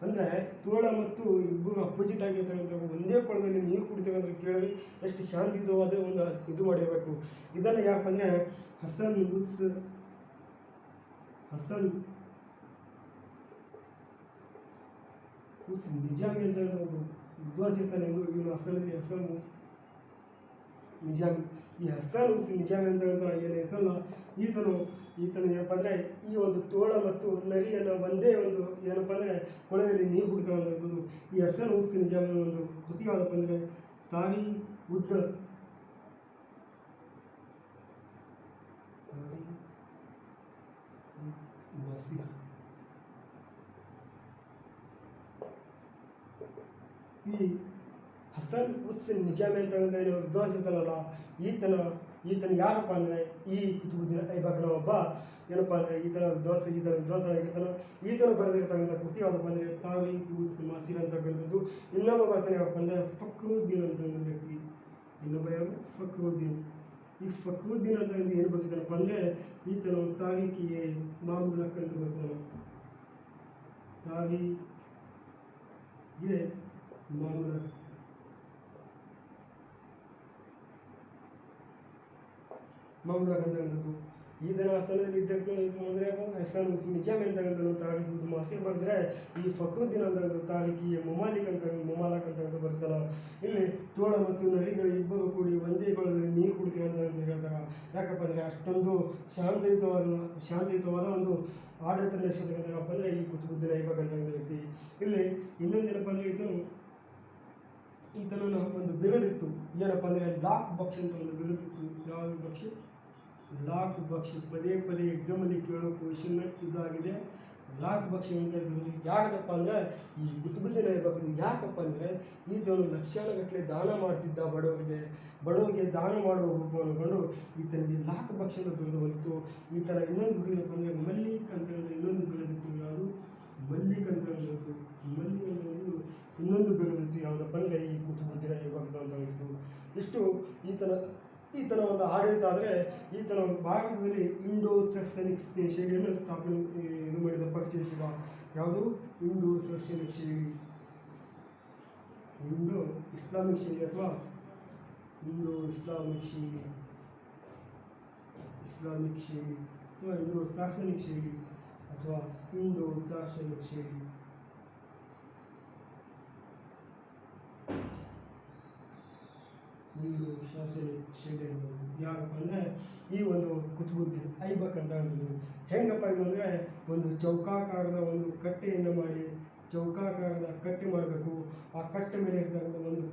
ಅಂದರೆ ತೋಳ ಮತ್ತು ಇಬ್ಬರು ಅಪೋಸಿಟ್ ಆಗಿರ್ತಕ್ಕಂಥ ಒಂದೇ ಕೊಳದಲ್ಲಿ ನೀರು ಕುಡಿತಕ್ಕಂಥ ಕೇಳಿ ಎಷ್ಟು ಶಾಂತಿಯುತವಾದ ಒಂದು ಇದು ಮಾಡಿರಬೇಕು. ಇದನ್ನು ಯಾಕಂದರೆ ಅಂದರೆ ಹಸನ್ ಉಸ್ ನಿಜಾಮಿ ಅಂತ ಒಬ್ಬ ವಿದ್ವಾಂಸ ಇರ್ತಾನೆ. ಇವನು ಹಸನ್ ಉಸ್ ನಿಜಾಮಿ. ಈ ಹಸನ್ ಉಸ್ ನಿಜಾಮಿ ಅಂತ ಏನಿರ್ತಲ್ಲ ಈತನು ಏನಪ್ಪ ಅಂದರೆ ಈ ಒಂದು ತೋಳ ಮತ್ತು ನರಿಯನ್ನು ಒಂದೇ ಒಂದು ಏನಪ್ಪ ಅಂದರೆ ಕೊಳವೆಯಲ್ಲಿ ನೀರು ಕುಡಿತಕ್ಕಂಥದ್ದು. ಈ ಹಸನ್ ಉಸ್ ನಿಜಾಮಿನ ಒಂದು ಕೃತಿ ಯಾವುದಪ್ಪ ಅಂದರೆ ತಾರೀಖ್ ಉದ್ ಮಸೀಹ್. ಈ ಹಸನ್ ಉಸ್ ನಿಜಾಮಿ ಅಂತ ಏನು ವಿದ್ವಾಂಸ ಇರ್ತಾನಲ್ಲ ಈತನ ಯಾರಪ್ಪ ಅಂದರೆ ಈ ಕುತುಬುದ್ದೀನ್ ಐಬಕ್ನ ಒಬ್ಬ ಏನಪ್ಪ ಅಂದರೆ ಈತನ ವಿದ್ವಾಂಸ ಆಗಿರ್ತಾನೆ. ಈತನ ಬರೆದಿರ್ತಕ್ಕಂಥ ಕೃತಿ ಯಾವುದಪ್ಪ ಅಂದರೆ ತಾರೀಖ್ ಉಸ್ ಮಸೀಹ್ ಅಂತಕ್ಕಂಥದ್ದು. ಇನ್ನೊಬ್ಬ ಬರ್ತಾನೆ ಯಾವಪ್ಪ ಅಂದರೆ ಫಕ್ರುದ್ದೀನ್ ಅಂತ ಒಂದು ವ್ಯಕ್ತಿ, ಇನ್ನೊಬ್ಬ ಯಾರು ಫಕ್ರುದ್ದೀನ್. ಈ ಫಕ್ರುದ್ದೀನ್ ಅಂತ ಏನು ಬರ್ತಿದ್ದಾನಪ್ಪ ಅಂದರೆ ಈತನು ತಾರೀಖಿಗೆ ಮಾಮೂಲಕ್ ಅಂತ ಬರ್ತಾನೆ. ತಾರೀಖಿಗೆ ಮಾಮೂಲಕ್ ಅಂತಕ್ಕಂಥದ್ದು. ಈತನ ಸ್ಥಾನದಲ್ಲಿ ಇದ್ದಕ್ಕೆ ಅಂದರೆ ಹಸನ್ ಉಸ್ ನಿಜಾಮಿ ಅಂತಕ್ಕಂಥದ್ದು ತಾರೀಖ್ ಉದ್ ಮಸೀಹ್ ಬರೆದ್ರೆ ಈ ಫಕ್ರುದ್ದೀನ್ ಅಂತಕ್ಕಂಥ ತಾರೀಖಿಗೆ ಮುಮಾಲಕ್ ಅಂತ ಬರ್ತಾನೆ. ಇಲ್ಲಿ ತೋಳ ಮತ್ತು ನರಿಗಳು ಇಬ್ಬರು ಕೂಡಿ ಒಂದೇ ಕೊಳದಲ್ಲಿ ನೀರು ಕುಡಿತೀವಿ ಅಂತ ಹೇಳ್ತಾರೆ. ಯಾಕಪ್ಪ ಅಂದರೆ ಅಷ್ಟೊಂದು ಶಾಂತಿಯುತವಾದ ಒಂದು ಆಡಳಿತ ನಡೆಸಿರ್ತಕ್ಕಂಥಪ್ಪ ಅಂದರೆ ಈ ಕುತುಬುದ್ದೀನ್ ಐಬಕ್ ಅಂತಕ್ಕಂಥ ವ್ಯಕ್ತಿ. ಇಲ್ಲಿ ಇನ್ನೊಂದೇನಪ್ಪ ಅಂದರೆ ಈತನ ಒಂದು ಬಿರುದಿತ್ತು ಏನಪ್ಪ ಅಂದರೆ ಲಾಕ್ ಬಕ್ಷ್ ಅಂತ ಒಂದು ಬಿರುದಿತ್ತು. ಯಾವ ಬಕ್ಷ? ಲಾಕ್ ಬಕ್ಷ್. ಪದೇ ಎಕ್ಸಾಮಲ್ಲಿ ಕೇಳೋ ಕ್ವೆಶನ್ ಇದಾಗಿದೆ. ಲಾಕ್ ಬಕ್ಷ್ ಅಂತ ಬಿರುದು ಯಾಕಪ್ಪ ಅಂದರೆ ಈ ಕುತುಬುದ್ದೀನ್ ಐಬಕ್ ಯಾಕಪ್ಪ ಅಂದರೆ ಈತನು ಲಕ್ಷಾನುಗಟ್ಟಲೆ ದಾನ ಮಾಡ್ತಿದ್ದ ಬಡವರಿಗೆ ದಾನ ಮಾಡುವ ರೂಪವನ್ನು ಕಂಡು ಈತನಿಗೆ ಲಾಕ್ ಬಕ್ಷ್ ಅಂತ ಬಿರುದು ಬಂದಿತ್ತು. ಈತನ ಇನ್ನೊಂದು ಬಿರುದಪ್ಪ ಅಂದರೆ ಮಲ್ಲಿಕ್ ಅಂತ ಇನ್ನೊಂದು ಬಿರುದಿತ್ತು. ಯಾವುದು? ಮಲ್ಲಿಕ್ ಅಂತ ಇನ್ನೊಂದು ಬಿರುದಿತ್ತು. ಯಾವುದಪ್ಪ ಅಂದರೆ ಈ ಕುತುಬುದ್ದೀನ್ ಐಬಕ್ ಅಂತ ಹೇಳಿದ್ದು. ಇಷ್ಟು ಈತನ ಒಂದು ಆಡಳಿತ. ಆದರೆ ಈತನ ಭಾರತದಲ್ಲಿ ಇಂಡೋ ಸೆಕ್ಸನಿಕ್ ಶೈಲಿಯನ್ನು ಸ್ಥಾಪನೆ ಇದು ಮಾಡಿದ ಪರಿಚಯಿಸಿದ. ಯಾವುದು? ಇಂಡೋ ಸೆಕ್ಸನಿಕ್ ಶೈಲಿ, ಇಂಡೋ ಇಸ್ಲಾಮಿಕ್ ಶೈಲಿ ಅಥವಾ ಇಂಡೋ ಇಸ್ಲಾಮಿಕ್ ಶೈಲಿ ಅಥವಾ ಇಂಡೋ ಸಾಕ್ಸನಿಕ್ ಶೈಲಿ ಅಥವಾ ಇಂಡೋ ಸಾಕ್ಸನಿಕ್ ಶೈಲಿ. ಇಂಡೋ ಶಾಸನಿಕ್ ಶೈಲಿ ಅನ್ನೋದು ಯಾರಪ್ಪ ಅಂದರೆ ಈ ಒಂದು ಕುತುಬುದ್ದೀನ್ ಐಬಕ್ ಅಂತ ಅನ್ನೋದು. ಹೆಂಗಪ್ಪ ಇದು ಅಂದರೆ ಒಂದು ಚೌಕಾಕಾರದ ಒಂದು ಕಟ್ಟೆಯನ್ನು ಮಾಡಿ ಚೌಕಾಕಾರದ ಕಟ್ಟೆ ಮಾಡಬೇಕು. ಆ ಕಟ್ಟೆ ಮೇಲೆ ಇರ್ತಕ್ಕಂಥ ಒಂದು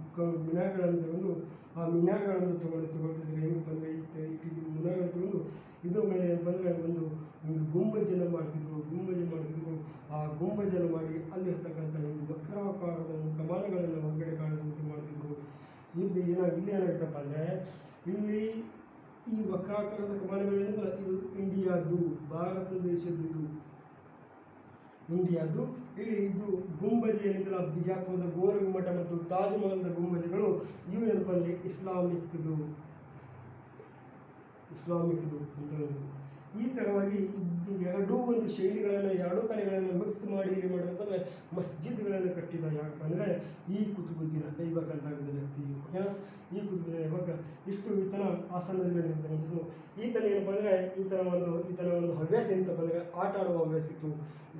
ಮಿನಾರಗಳನ್ನು ತಗೊಂಡು ಆ ಮಿನಾರಗಳನ್ನು ತಗೊಳ್ತಿದ್ರು. ಹೆಂಗಪ್ಪ ಅಂದರೆ ಈ ಮಿನಾರಗಳನ್ನು ತಗೊಂಡು ಇದ್ರ ಮೇಲೆ ಏನಪ್ಪ ಅಂದರೆ ಒಂದು ಗುಂಬಜನ್ನು ಮಾಡ್ತಿದ್ರು. ಆ ಗುಂಬಜನ್ನು ಮಾಡಿ ಅಲ್ಲಿರ್ತಕ್ಕಂಥ ವಕ್ರಾಕಾರದ ಒಂದು ಕಮಾನಗಳನ್ನು ಹೊರಗಡೆ ಕಾಣಿಸುವಂತೆ ಮಾಡ್ತಿದ್ರು. ಇಲ್ಲಿ ಏನಾಗುತ್ತಪ್ಪ ಅಂದರೆ ಇಲ್ಲಿ ಈ ವಕ್ರಾಕಾರದ ಕಮಾನಗಳೇನಿಲ್ಲ ಇದು ಇಂಡಿಯಾದ್ದು, ಭಾರತ ದೇಶದ್ದು ಇಂಡಿಯಾದ್ದು. ಇಲ್ಲಿ ಇದು ಗುಂಬಜ್ ಏನಿದೆಯಲ್ಲ ಬಿಜಾಪುರದ ಗೋರವಿ ಮಠ ಮತ್ತು ತಾಜ್ ಮಹಲ್ದ ಗುಂಬಜಗಳು ಇವು ಏನಪ್ಪ ಅಂದರೆ ಇಸ್ಲಾಮಿಕ್ದು ಅಂತ. ಈ ಥರವಾಗಿ ಎರಡೂ ಒಂದು ಶೈಲಿಗಳನ್ನು, ಎರಡೂ ಕಲೆಗಳನ್ನು ಮಿಕ್ಸ್ ಮಾಡಿ ಇಲ್ಲಿ ಮಾಡಿದಪ್ಪ ಅಂದರೆ ಮಸ್ಜಿದ್ಗಳನ್ನು ಕಟ್ಟಿದ ಯಾಕಪ್ಪ ಅಂದರೆ ಈ ಕುತುಬುದ್ದೀನ್ ಐಬಕ್ ಅಂತ ವ್ಯಕ್ತಿ. ಓಕೆನಾ, ಈ ಕುತುಬುದ್ದೀನ್ ಐಬಕ್ ಇಷ್ಟು ಈತನ ಆಸ್ಥಾನದಲ್ಲಿ ನಡೆದಿರ್ತಕ್ಕಂಥದ್ದು. ಈತನ ಏನಪ್ಪ ಅಂದರೆ ಈತನ ಒಂದು ಹವ್ಯಾಸ ಏನಂತಪ್ಪ ಅಂದರೆ ಆಟ ಆಡುವ ಹವ್ಯಾಸ ಇತ್ತು.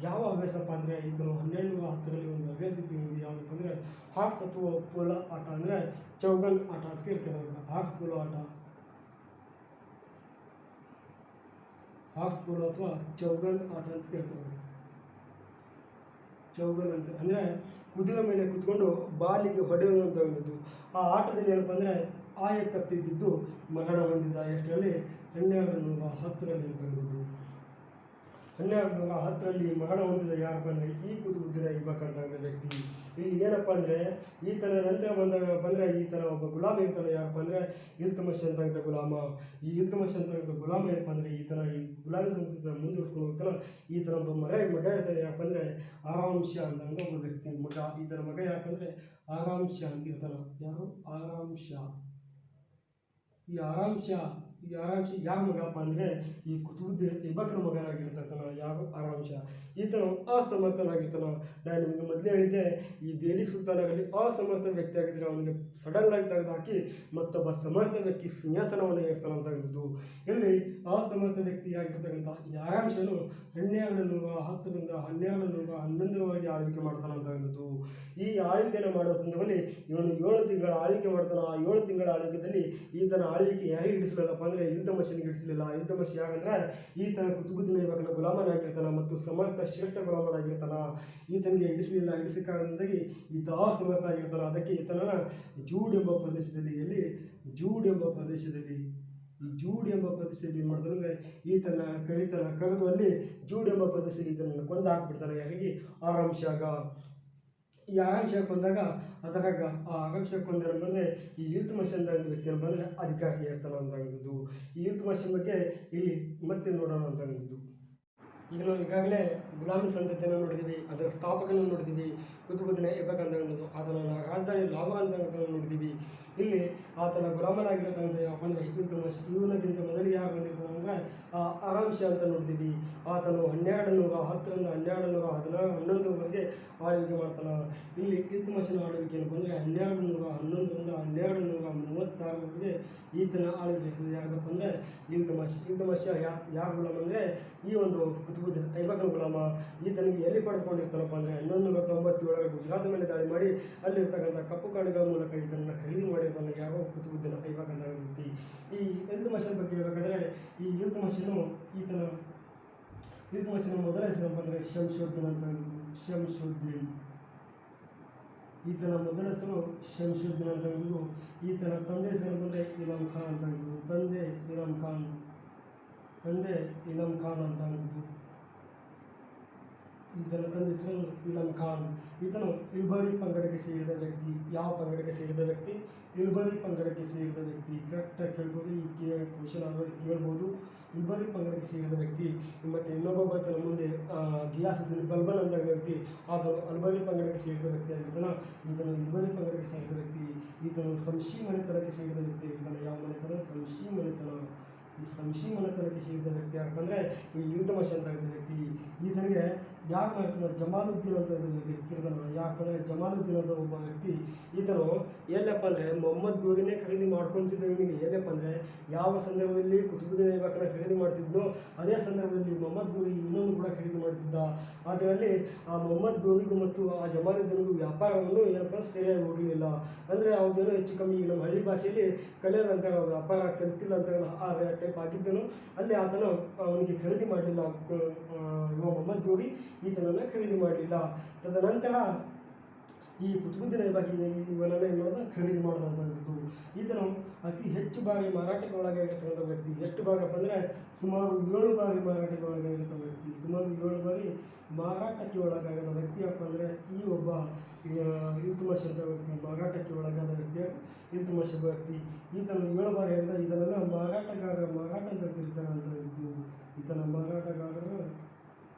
ಯಾವ ಹವ್ಯಾಸಪ್ಪ ಅಂದರೆ ಈತನು 1210ರಲ್ಲಿ ಒಂದು ಹವ್ಯಾಸ ಇತ್ತು ನಿಮಗೆ, ಯಾವುದಪ್ಪ ಅಂದರೆ ಹಾರ್ಸ್ ಅಥವಾ ಪೋಲೋ ಆಟ, ಅಂದರೆ ಚೌಗನ್ ಆಟ ಅಂತ ಕೇಳ್ತಾರೆ ಅದನ್ನು. ಹಾರ್ಸ್ ಪೋಲೋ ಆಟ, ಹಾರ್ಸ್ ಪೋಲೋ ಅಥವಾ ಚೌಗನ್ ಆಟ ಅಂತ ಕೇಳ್ತಾರೆ. ಚೌಗನ್ ಅಂತ ಅಂದರೆ ಕುದುರೆ ಮೇಲೆ ಕುತ್ಕೊಂಡು ಬಾಲಿಗೆ ಹೊಡೆಯುವಂಥದ್ದು. ಆ ಆಟದಲ್ಲಿ ಏನಪ್ಪ ಅಂದರೆ ಆಯ ತಪ್ಪಿ ಬಿದ್ದು ಮರಣ ಹೊಂದಿದ. ಎಷ್ಟರಲ್ಲಿ? 1210ರಲ್ಲಿ ಅಂತಕ್ಕಂಥದ್ದು. 1210ರಲ್ಲಿ ಮರಣ ಹೊಂದಿದ ಯಾರಪ್ಪ ಅಂದರೆ ಈ ಕುತುಬುದ್ದೀನ್ ಐಬಕ್ ಅಂತ ವ್ಯಕ್ತಿ. ಇಲ್ಲಿ ಏನಪ್ಪ ಅಂದರೆ ಈತನ ನಂತರ ಬಂದರೆ ಈತನ ಒಬ್ಬ ಗುಲಾಮ ಇರ್ತಾನೆ. ಯಾರಪ್ಪ ಅಂದರೆ ಇಲ್ತುಮಿಶ್ ಅಂತಕ್ಕಂಥ ಗುಲಾಮ. ಈ ಇಲ್ತುಮಿಶ್ ಅಂತಕ್ಕಂಥ ಗುಲಾಮ ಏನಪ್ಪ ಅಂದರೆ ಈತನ ಈ ಗುಲಾಮಿ ಸಂಸ್ಕೃತಿನ ಮುಂದುವರ್ಸ್ಕೊಂಡು ಹೋಗ್ತಾನೆ. ಈತನ ಒಬ್ಬ ಮಗ ಇರ್ತಾನೆ. ಯಾರಪ್ಪ ಅಂದರೆ ಆರಾಮ್ ಶಾ ಅಂತಕ್ಕಂಥ ಒಬ್ಬ ವ್ಯಕ್ತಿ ಮಗ. ಈತನ ಮಗ ಯಾರಪ್ಪ ಅಂದರೆ ಆರಾಮ್ ಶಾ ಅಂತ ಇರ್ತಾನೆ. ಯಾರು? ಆರಾಮ್ ಶಾ. ಈ ಆರಾಮ್ ಶಾ ಯಾರ ಮಗಪ್ಪ ಅಂದರೆ ಈ ಕುತುಬುದ್ದೀನ್ ಐಬಕ್ನ ಮಗನಾಗಿರ್ತಾನ. ಯಾರು? ಆರಾಮ್ ಶಾ. ಈತನು ಅಸಮರ್ಥನಾಗಿರ್ತಾನ. ನಾನು ನಿಮಗೆ ಮೊದಲೇ ಹೇಳಿದ್ದೆ, ಈ ದೆಹಲಿ ಸುಲ್ತಾನರಲ್ಲಿ ಅಸಮರ್ಥ ವ್ಯಕ್ತಿ ಆಗಿದ್ದರೆ ಅವನಿಗೆ ಸಡನ್ನಾಗಿ ತೆಗೆದು ಹಾಕಿ ಮತ್ತೊಬ್ಬ ಸಮರ್ಥ ವ್ಯಕ್ತಿ ಸಿಂಹಾಸನವನ್ನು ಏರ್ತಾನಂತಕ್ಕಂಥದ್ದು. ಇಲ್ಲಿ ಅಸಮರ್ಥ ವ್ಯಕ್ತಿಯಾಗಿರ್ತಕ್ಕಂಥ ಈ ಆರಾಮ್ ಶಾನು 1210ರಿಂದ 1211ರವರೆಗೆ ಆಳ್ವಿಕೆ ಮಾಡ್ತಾನಂತಕ್ಕಂಥದ್ದು. ಈ ಆಳ್ವಿಕೆಯನ್ನು ಮಾಡುವ ಸಂದರ್ಭದಲ್ಲಿ ಇವನು 7 ತಿಂಗಳ ಆಳ್ವಿಕೆ ಮಾಡ್ತಾನೆ. ಆ 7 ತಿಂಗಳ ಆಳ್ವಿಕೆಯಲ್ಲಿ ಈತನ ಆಳ್ವಿಕೆ ಯಾರಿಗೆ ಹಿಡಿಸಲಿಲ್ಲಪ್ಪ ಅಂದರೆ ಇಲ್ತುಮಿಶ್ನಿಗೆ ಹಿಡಿಸಲಿಲ್ಲ. ಇಲ್ತುಮಿಶ್ ಯಾಕಂದರೆ ಈತನ ಕುತುಬುದ್ದೀನ್ ಐಬಕ್ನ ಗುಲಾಮನಾಗಿರ್ತಾನೆ ಮತ್ತು ಸಮರ್ಥ ಶ್ರೇಷ್ಠ ಗುಲಾಮನಾಗಿರ್ತಾನೆ. ಈತನಿಗೆ ಹಿಡಿಸಲಿಲ್ಲ ಕಾರಣದಿಂದಾಗಿ ಈತ ಅಸಮರ್ಥ ಆಗಿರ್ತಾನೆ. ಅದಕ್ಕೆ ಈತನ ಜೂಡ್ ಎಂಬ ಪ್ರದೇಶದಲ್ಲಿ ಈ ಜೂಡ್ ಎಂಬ ಪ್ರದೇಶದಲ್ಲಿ ಏನು ಮಾಡ್ತಾನೆ, ಈತನ ಕರೆದು ಅಲ್ಲಿ ಜೂಡ್ ಎಂಬ ಪ್ರದೇಶದಲ್ಲಿ ಈತನನ್ನು ಕೊಂದು ಹಾಕ್ಬಿಡ್ತಾನೆ. ಯಾರಿಗೆ? ಆರಾಮ್ ಶಾಗ. ಈ ಆರಾಮ್ ಶಾಗ್ ಬಂದಾಗ ಅದರಾಗ ಆ ಆರಾಮ್ ಶಾಗ್ ಬಂದರೆ ಈ ಇಲ್ತುಮಿಶ್ ಅಂತ ವ್ಯಕ್ತಿಯನ್ನು ಬಂದರೆ ಅಧಿಕಾರಿಗೆ ಏರ್ತಾನೆ ಅಂತಕ್ಕಂಥದ್ದು. ಈ ಇಲ್ತುಮಿಶ್ ಬಗ್ಗೆ ಇಲ್ಲಿ ಮತ್ತೆ ನೋಡೋಣ ಅಂತಕ್ಕಂಥದ್ದು. ಈಗ ನಾವು ಈಗಾಗಲೇ ಗುಲಾಮಿ ಸಂತತಿಯನ್ನು ನೋಡಿದ್ದೀವಿ, ಅದರ ಸ್ಥಾಪಕನನ್ನು ನೋಡಿದ್ದೀವಿ, ಕುತುಬುದ್ದೀನ್ ಐಬಕ್ ಅಂತಕ್ಕಂಥದ್ದು. ಆತನ ರಾಜಧಾನಿ ಲಾಹೋರ್ ಅಂತಕ್ಕಂಥದ್ದು ನೋಡಿದ್ದೀವಿ. ಇಲ್ಲಿ ಆತನ ಗುಲಾಮನಾಗಿರ್ತಕ್ಕಂಥ ಯಾವಪ್ಪ ಅಂದರೆ ಇಲ್ತುಮಿಶ್. ಇವನಿಗಿಂತ ಮೊದಲಿಗೆ ಯಾರು ಬಂದಿರ್ತಾನೆ ಅಂದರೆ ಆರಾಮ್ ಶಾ ಅಂತ ನೋಡಿದ್ದೀವಿ. ಆತನು 1210ರಿಂದ 1211ರವರೆಗೆ ಆಳ್ವಿಕೆ ಮಾಡ್ತಾನೆ. ಇಲ್ಲಿ ಇಲ್ತುಮಿಶನ ಆಳ್ವಿಕೆ ಏನಪ್ಪ ಅಂದರೆ 1211ರಿಂದ 1236ರವರೆಗೆ ಈತನ ಆಳ್ವಿಕೆ ಇರ್ತದೆ. ಯಾಕಪ್ಪ ಅಂದರೆ ಇಲ್ತುಮಿಶ್ ಯಾರು ಗುಲಾಮ ಅಂದರೆ ಈ ಒಂದು ಕುತುಬುದ್ದೀನ್ ಐಬಕ್ನ ಗುಲಾಮ. ಈತನಿಗೆ ಎಲ್ಲಿ ಪಡೆದುಕೊಂಡಿರ್ತಾನಪ್ಪ ಅಂದರೆ 1197 ಗುಜರಾತ್ ಮೇಲೆ ದಾಳಿ ಮಾಡಿ ಅಲ್ಲಿರ್ತಕ್ಕಂಥ ಕಪ್ಪು ಕಾಣಿಗಳ ಮೂಲಕ ಈತನನ್ನು ಖರೀದಿ ಮಾಡಿರ್ತಾನೆ. ಯಾರೋ ಕುತುಬುದ್ದೀನ್ ಐಬಕ್ ಅಂತ ವ್ಯಕ್ತಿ. ಈ ಇಲ್ತುಮಿಶನ ಬಗ್ಗೆ ಹೇಳಬೇಕಾದ್ರೆ ಈ ಇಲ್ತುಮಿಶನ ಮೊದಲ ಹೆಸರು ಅಂದರೆ ಶಂಶುದ್ದೀನ್ ಅಂತ ಶಂಶುದ್ದೀನ್. ಈತನ ಮೊದಲ ಹೆಸರು ಶಂಶುದ್ದೀನ್ ಅಂತ ಹೇಳಿದ್ದು. ಈತನ ತಂದೆ ಹೆಸರು ಬಂದರೆ ಇಲಮ್ ಖಾನ್ ಅಂತ ಹೇಳಿದ್ದು. ತಂದೆ ಇಲಮ್ ಖಾನ್ ಅಂತ ಹೇಳಿದ್ದು. ಈತನ ತಂದೆ ಹೆಸರು ಇಲಮ್ ಖಾನ್. ಈತನು ಇಲ್ಬರಿ ಪಂಗಡಕ್ಕೆ ಸೇರಿದ ವ್ಯಕ್ತಿ. ಯಾವ ಪಂಗಡಕ್ಕೆ ಸೇರಿದ ವ್ಯಕ್ತಿ? ಇಲ್ಬರಿ ಪಂಗಡಕ್ಕೆ ಸೇರಿದ ವ್ಯಕ್ತಿ. ಕರೆಕ್ಟಾಗಿ ಕೇಳ್ಬೋದು. ಈ ಕ್ವಶನ್ ಆಲ್ರೆಡಿ ಕೇಳ್ಬೋದು. ಇಲ್ಬರಿ ಪಂಗಡಕ್ಕೆ ಸೇರಿದ ವ್ಯಕ್ತಿ. ಮತ್ತು ಇನ್ನೊಬ್ಬ ಬರ್ತಾನೆ ಮುಂದೆ, ಗಿಯಾಸುದ್ದೀನ್ ಬಲ್ಬನ್ ಅಂತ ವ್ಯಕ್ತಿ. ಆತನು ಅಲ್ಬರಿ ಪಂಗಡಕ್ಕೆ ಸೇರಿದ ವ್ಯಕ್ತಿ ಆಗಿರ್ತಾನೆ. ಈತನು ಇಲ್ಬರಿ ಪಂಗಡಕ್ಕೆ ಸೇರಿದ ವ್ಯಕ್ತಿ. ಈತನು ಸಂಶಿ ಮನೆತನಕ್ಕೆ ಸೇರಿದ ವ್ಯಕ್ತಿ ಆಗಿರ್ತಾನೆ. ಯಾವ ಮನೆತನ? ಸಂಶಿ ಮನೆತನ. ಈ ಸಂಶಿ ಮನೆತನಕ್ಕೆ ಸೇರಿದ ವ್ಯಕ್ತಿ ಯಾಕಪ್ಪ ಅಂದರೆ ಈ ಇಲ್ತುಮಿಶ್ ಅಂತ ವ್ಯಕ್ತಿ. ಈತನಿಗೆ ಯಾರು ಮಾಡ್ತಾನೆ? ಜಮಾಲುದ್ದೀನ್ ಅಂತ ವ್ಯಕ್ತಿ ಇರ್ತಾನೆ. ಯಾಕಂದರೆ ಜಮಾಲುದ್ದೀನ್ ಅಂತ ಒಬ್ಬ ವ್ಯಕ್ತಿ. ಈತನು ಎಲ್ಲಪ್ಪ ಅಂದರೆ ಮೊಹಮ್ಮದ್ ಗೋರಿನೇ ಖರೀದಿ ಮಾಡ್ಕೊತಿದ್ದ. ಇವನಿಗೆ ಎಲ್ಲಪ್ಪ ಅಂದರೆ ಯಾವ ಸಂದರ್ಭದಲ್ಲಿ ಕುತುಬುದ್ದೀನ್ ಐಬಕ್ನ ಖರೀದಿ ಮಾಡ್ತಿದ್ನೋ ಅದೇ ಸಂದರ್ಭದಲ್ಲಿ ಮೊಹಮ್ಮದ್ ಗೋರಿ ಇನ್ನೊಂದು ಕೂಡ ಖರೀದಿ ಮಾಡ್ತಿದ್ದ. ಅದರಲ್ಲಿ ಆ ಮೊಹಮ್ಮದ್ ಗೋರಿಗೂ ಮತ್ತು ಆ ಜಮಾಲುದ್ದೀನ್ಗೂ ವ್ಯಾಪಾರವನ್ನು ಏನಪ್ಪ ಸರಿಯಾಗಿ ಹೋಗಲಿಲ್ಲ. ಅಂದರೆ ಅವ್ರದ್ದೇನೋ ಹೆಚ್ಚು ಕಮ್ಮಿ ನಮ್ಮ ಹಳ್ಳಿ ಭಾಷೆಯಲ್ಲಿ ಕಲಿಯೋದಂತ ವ್ಯಾಪಾರ ಕಲಿತಿಲ್ಲ ಅಂತ ಆ ಟೈಪ್ ಆಗಿದ್ದನು. ಅಲ್ಲಿ ಆತನು ಅವನಿಗೆ ಖರೀದಿ ಮಾಡಲಿಲ್ಲ. ಮೊಹಮ್ಮದ್ ಗೋರಿ ಈತನನ್ನು ಖರೀದಿ ಮಾಡಲಿಲ್ಲ. ತದನಂತರ ಈ ಕುತುಬುದ್ದೀನ್ ಐಬಕ್ ಇವನನ್ನು ಏನು ಮಾಡಿದ? ಖರೀದಿ ಮಾಡಿದಂಥದ್ದು. ಈತನು ಅತಿ ಹೆಚ್ಚು ಬಾರಿ ಮಾರಾಟಕ್ಕೆ ಒಳಗಾಗಿರ್ತಕ್ಕಂಥ ವ್ಯಕ್ತಿ. ಎಷ್ಟು ಬಾರಪ್ಪ ಅಂದರೆ ಸುಮಾರು 7 ಬಾರಿ ಮಾರಾಟಕ್ಕೆ ಒಳಗಾಗಿರ್ತಕ್ಕಂಥ ವ್ಯಕ್ತಿ. ಸುಮಾರು 7 ಬಾರಿ ಮಾರಾಟಕ್ಕೆ ಒಳಗಾಗದ ವ್ಯಕ್ತಿ ಯಾಕಪ್ಪ ಅಂದರೆ ಈ ಒಬ್ಬ ಇಲ್ತುಮಿಶ್ ಅಂತ ವ್ಯಕ್ತಿ. ಮಾರಾಟಕ್ಕೆ ಒಳಗಾದ ವ್ಯಕ್ತಿ ಇಲ್ತುಮಿಶ್ ವ್ಯಕ್ತಿ. ಈತನು 7 ಬಾರಿ ಆಗಿದ್ದ. ಇದನ್ನೆಲ್ಲ ಮಾರಾಟ ಅಂತ ಕರೀತಾರಂಥದ್ದು. ಈತನ ಮಾರಾಟಗಾರರ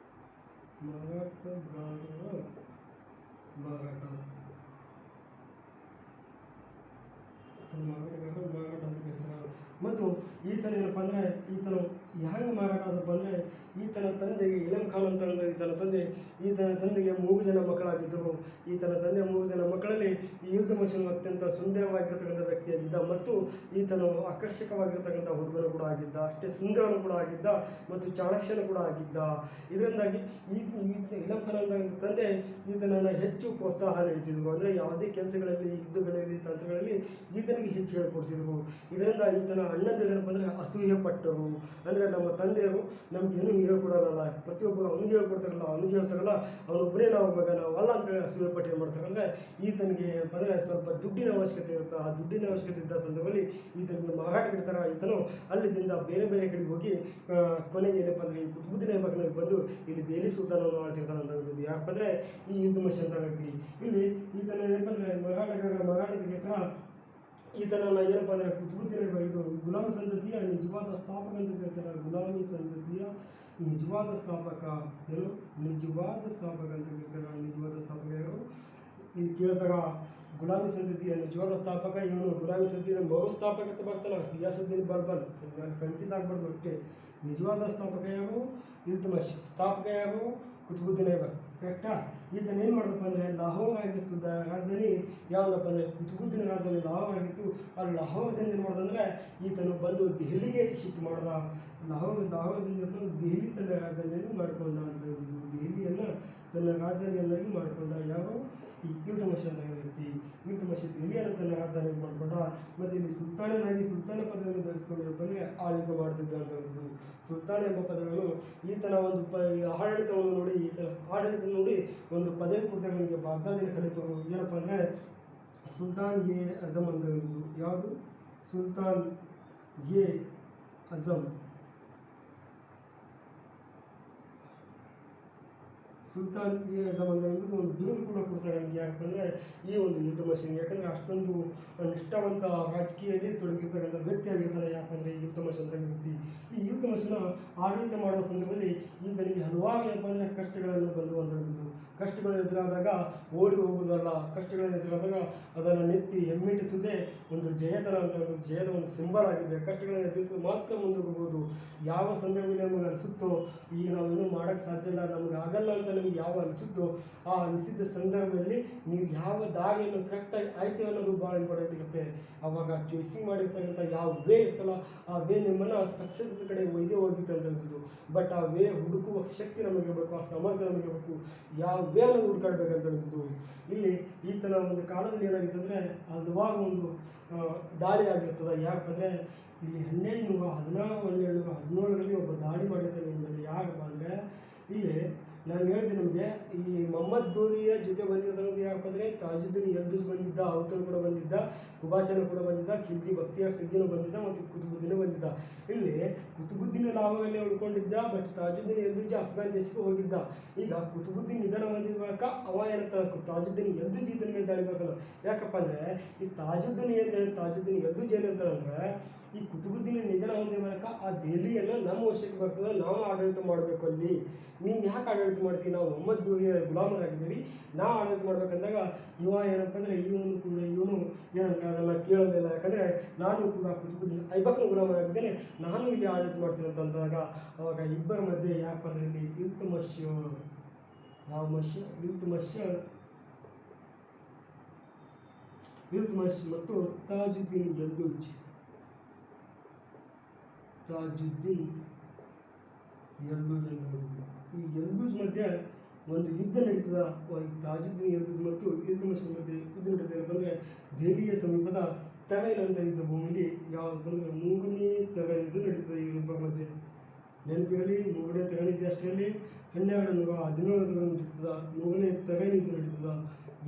ಮಾರಾಟ ಅಂತ ಕರೀತಾರೆ. ಮತ್ತು ಈತನ ಏನಪ್ಪ ಅಂದರೆ ಈತನು ಹ್ಯಾಂಗೆ ಮಾರಾಟ ಆದಪ್ಪ ಮಾಡ್ದಪ್ಪ ಅಂದರೆ ಈತನ ತಂದೆಗೆ ಇಲಂ ಖಾನ್ ಅಂತ ಈತನ ತಂದೆಗೆ 3 ಜನ ಮಕ್ಕಳಾಗಿದ್ದರು. ಈತನ ತಂದೆ 3 ಜನ ಮಕ್ಕಳಲ್ಲಿ ಈ ಇಲ್ತುಮಿಷನು ಅತ್ಯಂತ ಸುಂದರವಾಗಿರ್ತಕ್ಕಂಥ ವ್ಯಕ್ತಿಯಾಗಿದ್ದ ಮತ್ತು ಈತನು ಆಕರ್ಷಕವಾಗಿರ್ತಕ್ಕಂಥ ಹುಡುಗನು ಕೂಡ ಆಗಿದ್ದ, ಅಷ್ಟೇ ಸುಂದರನು ಕೂಡ ಆಗಿದ್ದ ಮತ್ತು ಚಾಣಾಕ್ಷನು ಕೂಡ ಆಗಿದ್ದ. ಇದರಿಂದಾಗಿ ಇಲಂ ಖಾನ್ ಅಂತ ತಂದೆ ಈತನನ್ನು ಹೆಚ್ಚು ಪ್ರೋತ್ಸಾಹ ನೀಡುತ್ತಿದ್ದರು. ಅಂದರೆ ಯಾವುದೇ ಕೆಲಸಗಳಲ್ಲಿ, ಯುದ್ಧಗಳಲ್ಲಿ, ತಂತ್ರಗಳಲ್ಲಿ ಈತನಿಗೆ ಹೆಚ್ಚು ಹೇಳಿಕೊಡ್ತಿದ್ರು. ಇದರಿಂದ ಈತನ ಅಣ್ಣಂದಿರೇನಪ್ಪ ಅಂದರೆ ಅಸೂಯೆ ಪಟ್ಟರು. ಅಂದರೆ ನಮ್ಮ ತಂದೆಯರು ನಮಗೇನು ಹೇಳ್ಕೊಡೋದಲ್ಲ, ಪ್ರತಿಯೊಬ್ಬರು ಅವ್ನಿಗೆ ಹೇಳ್ತಾರಲ್ಲ ಅವನೊಬ್ಬನೇ ನಾವು ಮಗ, ನಾವಲ್ಲ ಅಂತೇಳಿ ಅಸೂಯೆ ಪಟ್ಟು ಏನು ಮಾಡ್ತಾರೆ ಅಂದರೆ ಈತನಿಗೆ ಏನಪ್ಪ ಅಂದರೆ ಸ್ವಲ್ಪ ದುಡ್ಡಿನ ಅವಶ್ಯಕತೆ ಇರುತ್ತೆ. ಆ ದುಡ್ಡಿನ ಅವಶ್ಯಕತೆ ಇದ್ದ ಸಂದರ್ಭದಲ್ಲಿ ಈತನಿಗೆ ಮಾರಾಟ ಬಿಡ್ತಾರೆ. ಈತನು ಅಲ್ಲಿಂದ ಬೇರೆ ಕಡೆಗೆ ಹೋಗಿ ಕೊನೆಗೆ ಏನಪ್ಪ ಅಂದರೆ ಈ ಕುತುಬುದ್ದೀನ್ ಐಬಕ್ನಲ್ಲಿ ಬಂದು ಇಲ್ಲಿ ದೆಹಲಿ ಸುಲ್ತಾನವನ್ನು ಆಳ್ತಿರ್ತಾನೆ ಅಂತಕ್ಕಂಥದ್ದು. ಯಾಕಪ್ಪ ಅಂದರೆ ಈ ಇಲ್ತುಮಿಷ್ ಅಂತ ವ್ಯಕ್ತಿ ಇಲ್ಲಿ ಈತನ ಏನಪ್ಪ ಅಂದರೆ ಮರಾಠದ ಥರ ಈತನನ್ನು ಏನಪ್ಪ ಅಂದರೆ ಕುತುಬುದ್ದೀನ್ ಇದು ಗುಲಾಮಿ ಸಂತತಿಯ ನಿಜವಾದ ಸ್ಥಾಪಕ ಅಂತ ಕೇಳ್ತಾರೆ. ಗುಲಾಮಿ ಸಂತತಿಯ ನಿಜವಾದ ಸ್ಥಾಪಕ ಏನು ನಿಜವಾದ ಸ್ಥಾಪಕ ಅಂತ ಕೇಳ್ತಾರೆ. ನಿಜವಾದ ಸ್ಥಾಪಕ ಯಾರು ಇಲ್ಲಿ ಕೇಳ್ತಾರ. ಗುಲಾಮಿ ಸಂತತಿಯ ನಿಜವಾದ ಸ್ಥಾಪಕ ಇವನು. ಗುಲಾಮಿ ಸಂತತಿಯ ಮರುಸ್ಥಾಪಕ ಅಂತ ಬರ್ತಾನೆ ಗಿಯಾಸುದ್ದೀನ್ ಬಲ್ಬನ್, ಕನ್ಫ್ಯೂಸ್ ಆಗ್ಬಾರ್ದು. ಒಟ್ಟೆ ನಿಜವಾದ ಸ್ಥಾಪಕ ಯಾರು ಇಲ್ತುಮಿಷ್, ಸ್ಥಾಪಕ ಯಾರು ಕುತುಬುದ್ದೀನ್ ಐಬಕ್. ಕರೆಕ್ಟಾ? ಈತನ ಏನು ಮಾಡಿದಪ್ಪ ಅಂದರೆ ಲಾಹೋರ್ ಆಗಿತ್ತು ರಾಜಧಾನಿ. ಯಾವುದಪ್ಪ ಅಂದರೆ ಕುತುಬುದ್ದೀನ್ ರಾಜಧಾನಿ ಲಾಹೋರ್ ಆಗಿತ್ತು. ಆ ಲಾಹೋರದಿಂದ ಏನು ಮಾಡ್ದಂದರೆ ಈತನು ಬಂದು ದೆಹಲಿಗೆ ಶಿಫ್ಟ್ ಮಾಡ್ದ. ಲಾಹೋರದಿಂದ ದೆಹಲಿ ತನ್ನ ರಾಜಧಾನಿಯನ್ನು ಮಾಡಿಕೊಂಡ ಅಂತ ಹೇಳಿದ್ರು. ದೆಹಲಿಯನ್ನು ತನ್ನ ರಾಜಧಾನಿಯನ್ನಾಗಿ ಮಾಡಿಕೊಂಡ ಯಾರು ಈ ಇಲ್ತುಮಿಷ್ ಅಂತ ವ್ಯಕ್ತಿ. ಇಲ್ತುಮಿಷ್ ದೆಹಲಿಯನ್ನು ತನ್ನ ರಾಜಧಾನಿ ಮಾಡಿಕೊಂಡ. ಮತ್ತು ಇಲ್ಲಿ ಸುಲ್ತಾನ ಪದವಿಯನ್ನು ಧರಿಸಿಕೊಂಡಿರಪ್ಪ ಅಂದರೆ ಆಳ್ವಿಕೆ ಮಾಡ್ತಿದ್ದ ಅಂತದ್ದು. ಸುಲ್ತಾನ್ ಎಂಬ ಪದವಿಯನ್ನು ಈತನ ಒಂದು ಆಡಳಿತವನ್ನು ನೋಡಿ, ಆಡಳಿತ ನೋಡಿ ಒಂದು ಪದವಿ ಕೊಡ್ತಾರೆ ನನಗೆ ಬಾಗ್ದಾದಿನ ಖಲೀಫರು. ಏನಪ್ಪ ಅಂದರೆ ಸುಲ್ತಾನ್ ಎ ಅಜಮ್ ಅಂತ ಹೇಳಿದ್ದು. ಯಾವುದು? ಸುಲ್ತಾನ್ ಎ ಅಜಮ್. ಸುಲ್ತಾನ್ ಎ ಅಜಮ್ ಅಂತ ಒಂದು ಬಿರುದು ಕೂಡ ಕೊಡ್ತಾರೆ ನನಗೆ. ಯಾಕಂದರೆ ಈ ಒಂದು ಇಲ್ತುಮಿಷ್, ಯಾಕಂದರೆ ಅಷ್ಟೊಂದು ನಿಷ್ಠಾವಂತ ರಾಜಕೀಯದಲ್ಲಿ ತೊಡಗಿರ್ತಕ್ಕಂಥ ವ್ಯಕ್ತಿ ಆಗಿರ್ತಾರೆ. ಯಾಕಂದರೆ ಈ ಇಲ್ತುಮಿಷ್ ಅಂತ ವ್ಯಕ್ತಿ ಈ ಇಲ್ತುಮಿಷ್ನ ಆಡಳಿತ ಮಾಡುವ ಸಂದರ್ಭದಲ್ಲಿ ಈತನಿಗೆ ಹಲವಾರು ಏನಪ್ಪ ಅಂದರೆ ಕಷ್ಟಗಳನ್ನು ಬಂದುವಂಥದ್ದು. ಕಷ್ಟಗಳು ಎದುರಾದಾಗ ಓಡಿ ಹೋಗುವುದಲ್ಲ, ಕಷ್ಟಗಳನ್ನು ಎದುರಾದಾಗ ಅದನ್ನು ನೆತ್ತಿ ಹೆಮ್ಮೆಟ್ಟಿಸುವುದೇ ಒಂದು ಜಯತನ ಅಂತ ಹೇಳೋದು. ಜಯದ ಒಂದು ಸಿಂಬಲ್ ಆಗಿದೆ. ಕಷ್ಟಗಳನ್ನು ಎದುರಿಸಲು ಮಾತ್ರ ಮುಂದೆ ಹೋಗ್ಬೋದು. ಯಾವ ಸಂದರ್ಭದಲ್ಲಿ ನಮಗೆ ಅನಿಸುತ್ತೋ ಈಗ ನಾವೇನು ಮಾಡೋಕ್ಕೆ ಸಾಧ್ಯ ಇಲ್ಲ, ನಮಗೆ ಆಗಲ್ಲ ಅಂತ ನಿಮ್ಗೆ ಯಾವ ಅನಿಸುತ್ತೋ ಆ ಅನಿಸಿದ್ದ ಸಂದರ್ಭದಲ್ಲಿ ನೀವು ಯಾವ ದಾರಿಯನ್ನು ಕರೆಕ್ಟಾಗಿ ಆಯ್ತು ಅನ್ನೋದು ಭಾಳ ಇಂಪಾರ್ಟೆಂಟ್ ಇರುತ್ತೆ. ಆವಾಗ ಚಾಯ್ಸಿಂಗ್ ಮಾಡಿರ್ತಕ್ಕಂಥ ಯಾವ ವೇ ಇರ್ತಲ್ಲ ಆ ವೇ ನಿಮ್ಮನ್ನು ಸಕ್ಸಸ್ ಕಡೆ ಒಯ್ದೇ ಹೋಗಿತ್ತು ಅಂತದ್ದು. ಬಟ್ ಆ ವೇ ಹುಡುಕುವ ಶಕ್ತಿ ನಮಗಿರಬೇಕು, ಆ ಸಾಮರ್ಥ್ಯ ನಮಗಿರಬೇಕು. ಯಾವ ವೇ ಅನ್ನೋದು ಹುಡುಕಾಡ್ಬೇಕಂತದ್ದು. ಇಲ್ಲಿ ಈತನ ಒಂದು ಕಾಲದಲ್ಲಿ ಏನಾಗಿತ್ತು ಅಂದರೆ ಹಲವಾರು ಒಂದು ದಾಳಿ ಆಗಿರ್ತದೆ. ಯಾಕಂದರೆ ಇಲ್ಲಿ 1217ರಲ್ಲಿ ಒಬ್ಬ ದಾಳಿ ಮಾಡಿರ್ತಾನೆ ನಿಮ್ಮ ಮೇಲೆ. ಯಾಕಪ್ಪ ಅಂದರೆ ಇಲ್ಲಿ ನಾನು ಹೇಳಿದೆ ನಿಮಗೆ ಈ ಮೊಹಮ್ಮದ್ ಗೋರಿಯ ಜೊತೆ ಬಂದಿರ್ತಕ್ಕಂಥ ಯಾರಪ್ಪ ಅಂದರೆ ತಾಜುದ್ದೀನ್ ಯಲ್ದುಜ್ ಬಂದಿದ್ದ, ಔತನ್ ಕೂಡ ಬಂದಿದ್ದ, ಕುಬಾಚನ ಕೂಡ ಬಂದಿದ್ದ, ಖಿಲ್ಜಿ ಬಕ್ತಿಯಾರ್ ಖಿಲ್ಜಿನೂ ಬಂದಿದ್ದ ಮತ್ತು ಕುತುಬುದ್ದೀನ್ ಬಂದಿದ್ದ. ಇಲ್ಲಿ ಕುತುಬುದ್ದೀನ್ ಲಾಹೋರಲ್ಲಿ ಉಳ್ಕೊಂಡಿದ್ದ. ಬಟ್ ತಾಜುದ್ದೀನ್ ಯಲ್ದುಜ್ ಅಫ್ಘಾನ್ ದೇಶಕ್ಕೆ ಹೋಗಿದ್ದ. ಈಗ ಕುತುಬುದ್ದೀನ್ ನಿಧನ ಬಂದಿದ್ದ ಬಳಿಕ ಅವ ಏನಂತಾನೆ ತಾಜುದ್ದೀನ್ ಯಲ್ದುಜ್ ಈತನ ಮೇಲೆ ದಾಳಿ ಬರ್ತಾನೆ. ಯಾಕಪ್ಪ ಅಂದರೆ ಈ ತಾಜುದ್ದೀನ್ ಯಲ್ದುಜ್ ಏನು ಹೇಳ್ತಾನೆ ಅಂದರೆ ಈ ಕುತುಬುದ್ದೀನ್ ನಿಧನ ಹೊಂದಿದ ಬಳಿಕ ಆ ದೆಹಲಿಯನ್ನು ನಮ್ಮ ವಶಕ್ಕೆ ಬರ್ತದೆ, ನಾವು ಆಡಳಿತ ಮಾಡಬೇಕು. ಅಲ್ಲಿ ನೀನು ಯಾಕೆ ಆಡಳಿತ ಮಾಡ್ತೀವಿ, ನಾವು ಮೊಹಮ್ಮದ್ ಗೋರಿಯ ಗುಲಾಮರಾಗಿದ್ದೀವಿ, ನಾವು ಆಡಳಿತ ಮಾಡ್ಬೇಕಂದಾಗ ಇವ ಏನಪ್ಪ ಅಂದರೆ ಇವನು ಏನಂತ ಅದನ್ನು ಕೇಳೋದಿಲ್ಲ. ಯಾಕಂದರೆ ನಾನು ಕೂಡ ಕುತುಬುದ್ದೀನ್ ಐಬಕ್ನ ಗುಲಾಮರಾಗಿದ್ದೇನೆ, ನಾನು ಇಲ್ಲಿ ಆಡಳಿತ ಮಾಡ್ತೀನಿ ಅಂತಂದಾಗ ಅವಾಗ ಇಬ್ಬರ ಮಧ್ಯೆ ಯಾಕಪ್ಪ ಅಂದರೆ ಇಲ್ಲಿ ಇಲ್ತುಮಿಷ್ ಮತ್ತು ತಾಜುದ್ದೀನ್ ಯಲ್ದುಜ್ ಈ ಯಲ್ದುಜ್ ಮಧ್ಯೆ ಒಂದು ಯುದ್ಧ ನಡೀತದ. ತಾಜುದ್ದೀನ್ ಯಲ್ದುಜ್ ಮತ್ತು ಇಲ್ತುಮಿಷ್ ಮಧ್ಯೆ ಯುದ್ಧ ನಡೀತದೆ. ಅಂದರೆ ದೆಹಲಿಯ ಸಮೀಪದ ತಗೈನ್ ಅಂತ ಯುದ್ಧ ಭೂಮಿಲಿ ಯಾವುದು ಬಂದರೆ 3ನೇ ತಗೈನ್ ಯುದ್ಧ ನಡೀತದೆ. ಈ ಇಬ್ಬರ ಮಧ್ಯೆ ನೆನಪಿರಲಿ, 3ನೇ ತಗೈನ್ ಯುದ್ಧ ಅಷ್ಟರಲ್ಲಿ 1217 ನಡೀತದ. 3ನೇ ತಗೈನ್ ಯುದ್ಧ ನಡೀತದ.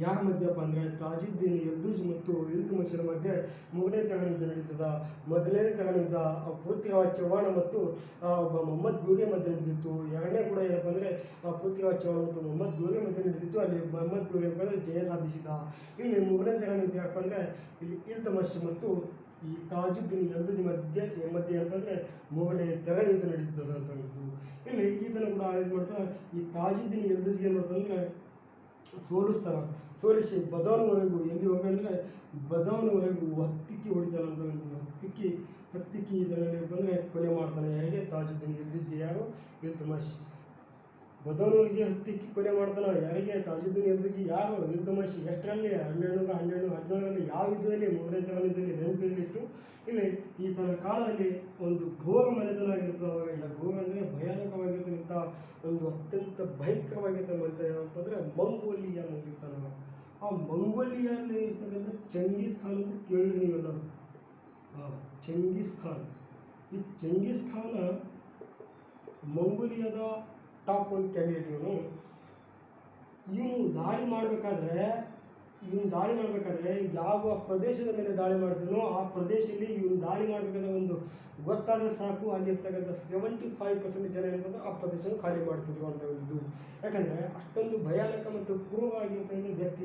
ಯಾರ ಮಧ್ಯಪ್ಪ ಅಂದರೆ ತಾಜುದ್ದೀನ್ ಯಲ್ದುಜ್ ಮತ್ತು ಇಲ್ತುಮಿಷರ ಮಧ್ಯೆ 3ನೇ ತಗೈನ್ ಯುದ್ಧ ನಡೀತದ. ಮೊದಲನೇ ತಗೈನ್ ಯುದ್ಧ ಪೃಥ್ವಿರಾಜ್ ಚೌಹಾಣ್ ಮತ್ತು ಮೊಹಮ್ಮದ್ ಗೋರಿ ಮಧ್ಯೆ ನಡೆದಿತ್ತು. ಎರಡನೇ ಕೂಡ ಏನಪ್ಪ ಅಂದರೆ ಪೃಥ್ವಿರಾಜ್ ಚೌಹಾಣ್ ಮತ್ತು ಮೊಹಮ್ಮದ್ ಗೋರಿ ಮಧ್ಯೆ ನಡೆದಿತ್ತು. ಅಲ್ಲಿ ಮೊಹಮ್ಮದ್ ಗೋರಿ ಅಂದರೆ ಜಯ ಸಾಧಿಸಿದ. ಇಲ್ಲಿ 3ನೇ ತಗೈನ್ ಯುದ್ಧ ಯಾಕಪ್ಪ ಅಂದರೆ ಇಲ್ಲಿ ಇಲ್ತುಮಿಷ್ ಮತ್ತು ಈ ತಾಜುದ್ದೀನ್ ಯಲ್ದುಜ್ ಮಧ್ಯೆ ಏನಪ್ಪ ಅಂದರೆ 3ನೇ ತಗೈನ್ ಯುದ್ಧ ನಡೀತದೆ ಅಂತದ್ದು. ಇಲ್ಲಿ ಈತನ ಕೂಡ ಆಡಳಿತ ಮಾಡ್ತಾನೆ. ಈ ತಾಜುದ್ದೀನ್ ಯಲ್ದುಜ್ಗೆ ಏನು ಮಾಡ್ತಾನೆ ಅಂದರೆ ಸೋಲಿಸಿ ಬದೌನ್ವರೆಗೂ ಎಲ್ಲಿ ಹೋಗಿ ಅಂದರೆ ಬದೌನ್ವರೆಗೂ ಹತ್ತಿಕ್ಕಿ ಹೊಡಿತಾನೆ ಅಂತ ಹತ್ತಿಕ್ಕಿ ಹತ್ತಿಕ್ಕಿ ಇದರಲ್ಲಿ ಬಂದರೆ ಕೊಲೆ ಮಾಡ್ತಾನೆ. ಯಾರಿಗೆ? ತಾಜುದ್ದೀನ್ ಇಲ್ದಿಜ್ಗೆ. ಯಾರು? ಇಲ್ತುಮಶ್. ಬದೌನೂರಿಗೆ ಹತ್ತಿಕ್ಕಿ ಕೊಲೆ ಮಾಡ್ತಾನೆ. ಯಾರಿಗೆ? ತಾಜುದ್ದೀನ್ ಇಲ್ದಿಜ್ಗೆ. ಯಾರು? ಇಲ್ತುಮಶ್. ಎಷ್ಟರಲ್ಲಿ? 1217 ಯಾವ ಯುದ್ಧದಲ್ಲಿ? ಮೂರನೇ ಯುದ್ಧದಲ್ಲಿ. ನೆನಪಿನಲ್ಲಿಟ್ಟು ಇಲ್ಲಿ ಈತನ ಕಾಲದಲ್ಲಿ ಒಂದು ಘೋರ ಮನೆತನ ಆಗಿರ್ತದೆ. ಅವಾಗ ಇಲ್ಲ, ಘೋರ ಅಂದರೆ ಭಯಾನಕವಾಗಿರ್ತಕ್ಕಂಥ ಒಂದು ಅತ್ಯಂತ ಭಯಂಕರವಾಗಿರ್ತಕ್ಕಂಥ ಅಂತಂದರೆ ಮಂಗೋಲಿಯಾ ಮುಗಿತಾನ. ಆ ಮಂಗೋಲಿಯಲ್ಲಿ ಇರ್ತಕ್ಕಂಥ ಚೆಂಗೀಸ್ ಖಾನ್ ಅಂತ ಕೇಳಿದ್ರಿ ನೀವೆಲ್ಲ. ಚೆಂಗೀಸ್ ಖಾನ್. ಈ ಚೆಂಗೀಸ್ ಖಾನ ಮಂಗೋಲಿಯಾದ ಟಾಪ್ ಒನ್ ಕ್ಯಾಂಡಿಡೇಟ್. ಇವನು ದಾಳಿ ಮಾಡಬೇಕಾದ್ರೆ ಯಾವ ಪ್ರದೇಶದ ಮೇಲೆ ದಾಳಿ ಮಾಡ್ತೀನೋ ಆ ಪ್ರದೇಶದಲ್ಲಿ ಇವನು ದಾಳಿ ಮಾಡಬೇಕಾದ್ರೆ ಒಂದು ಗೊತ್ತಾದರೆ ಸಾಕು, ಅಲ್ಲಿರ್ತಕ್ಕಂಥ 75% ಜನ ಏನಂತ ಆ ಪ್ರದೇಶವನ್ನು ಖಾಲಿ ಮಾಡ್ತಿದ್ರು ಅಂತ ಒಂದು. ಯಾಕಂದರೆ ಅಷ್ಟೊಂದು ಭಯಾನಕ ಮತ್ತು ಕ್ರೂರವಾಗಿರ್ತಕ್ಕಂಥ ವ್ಯಕ್ತಿ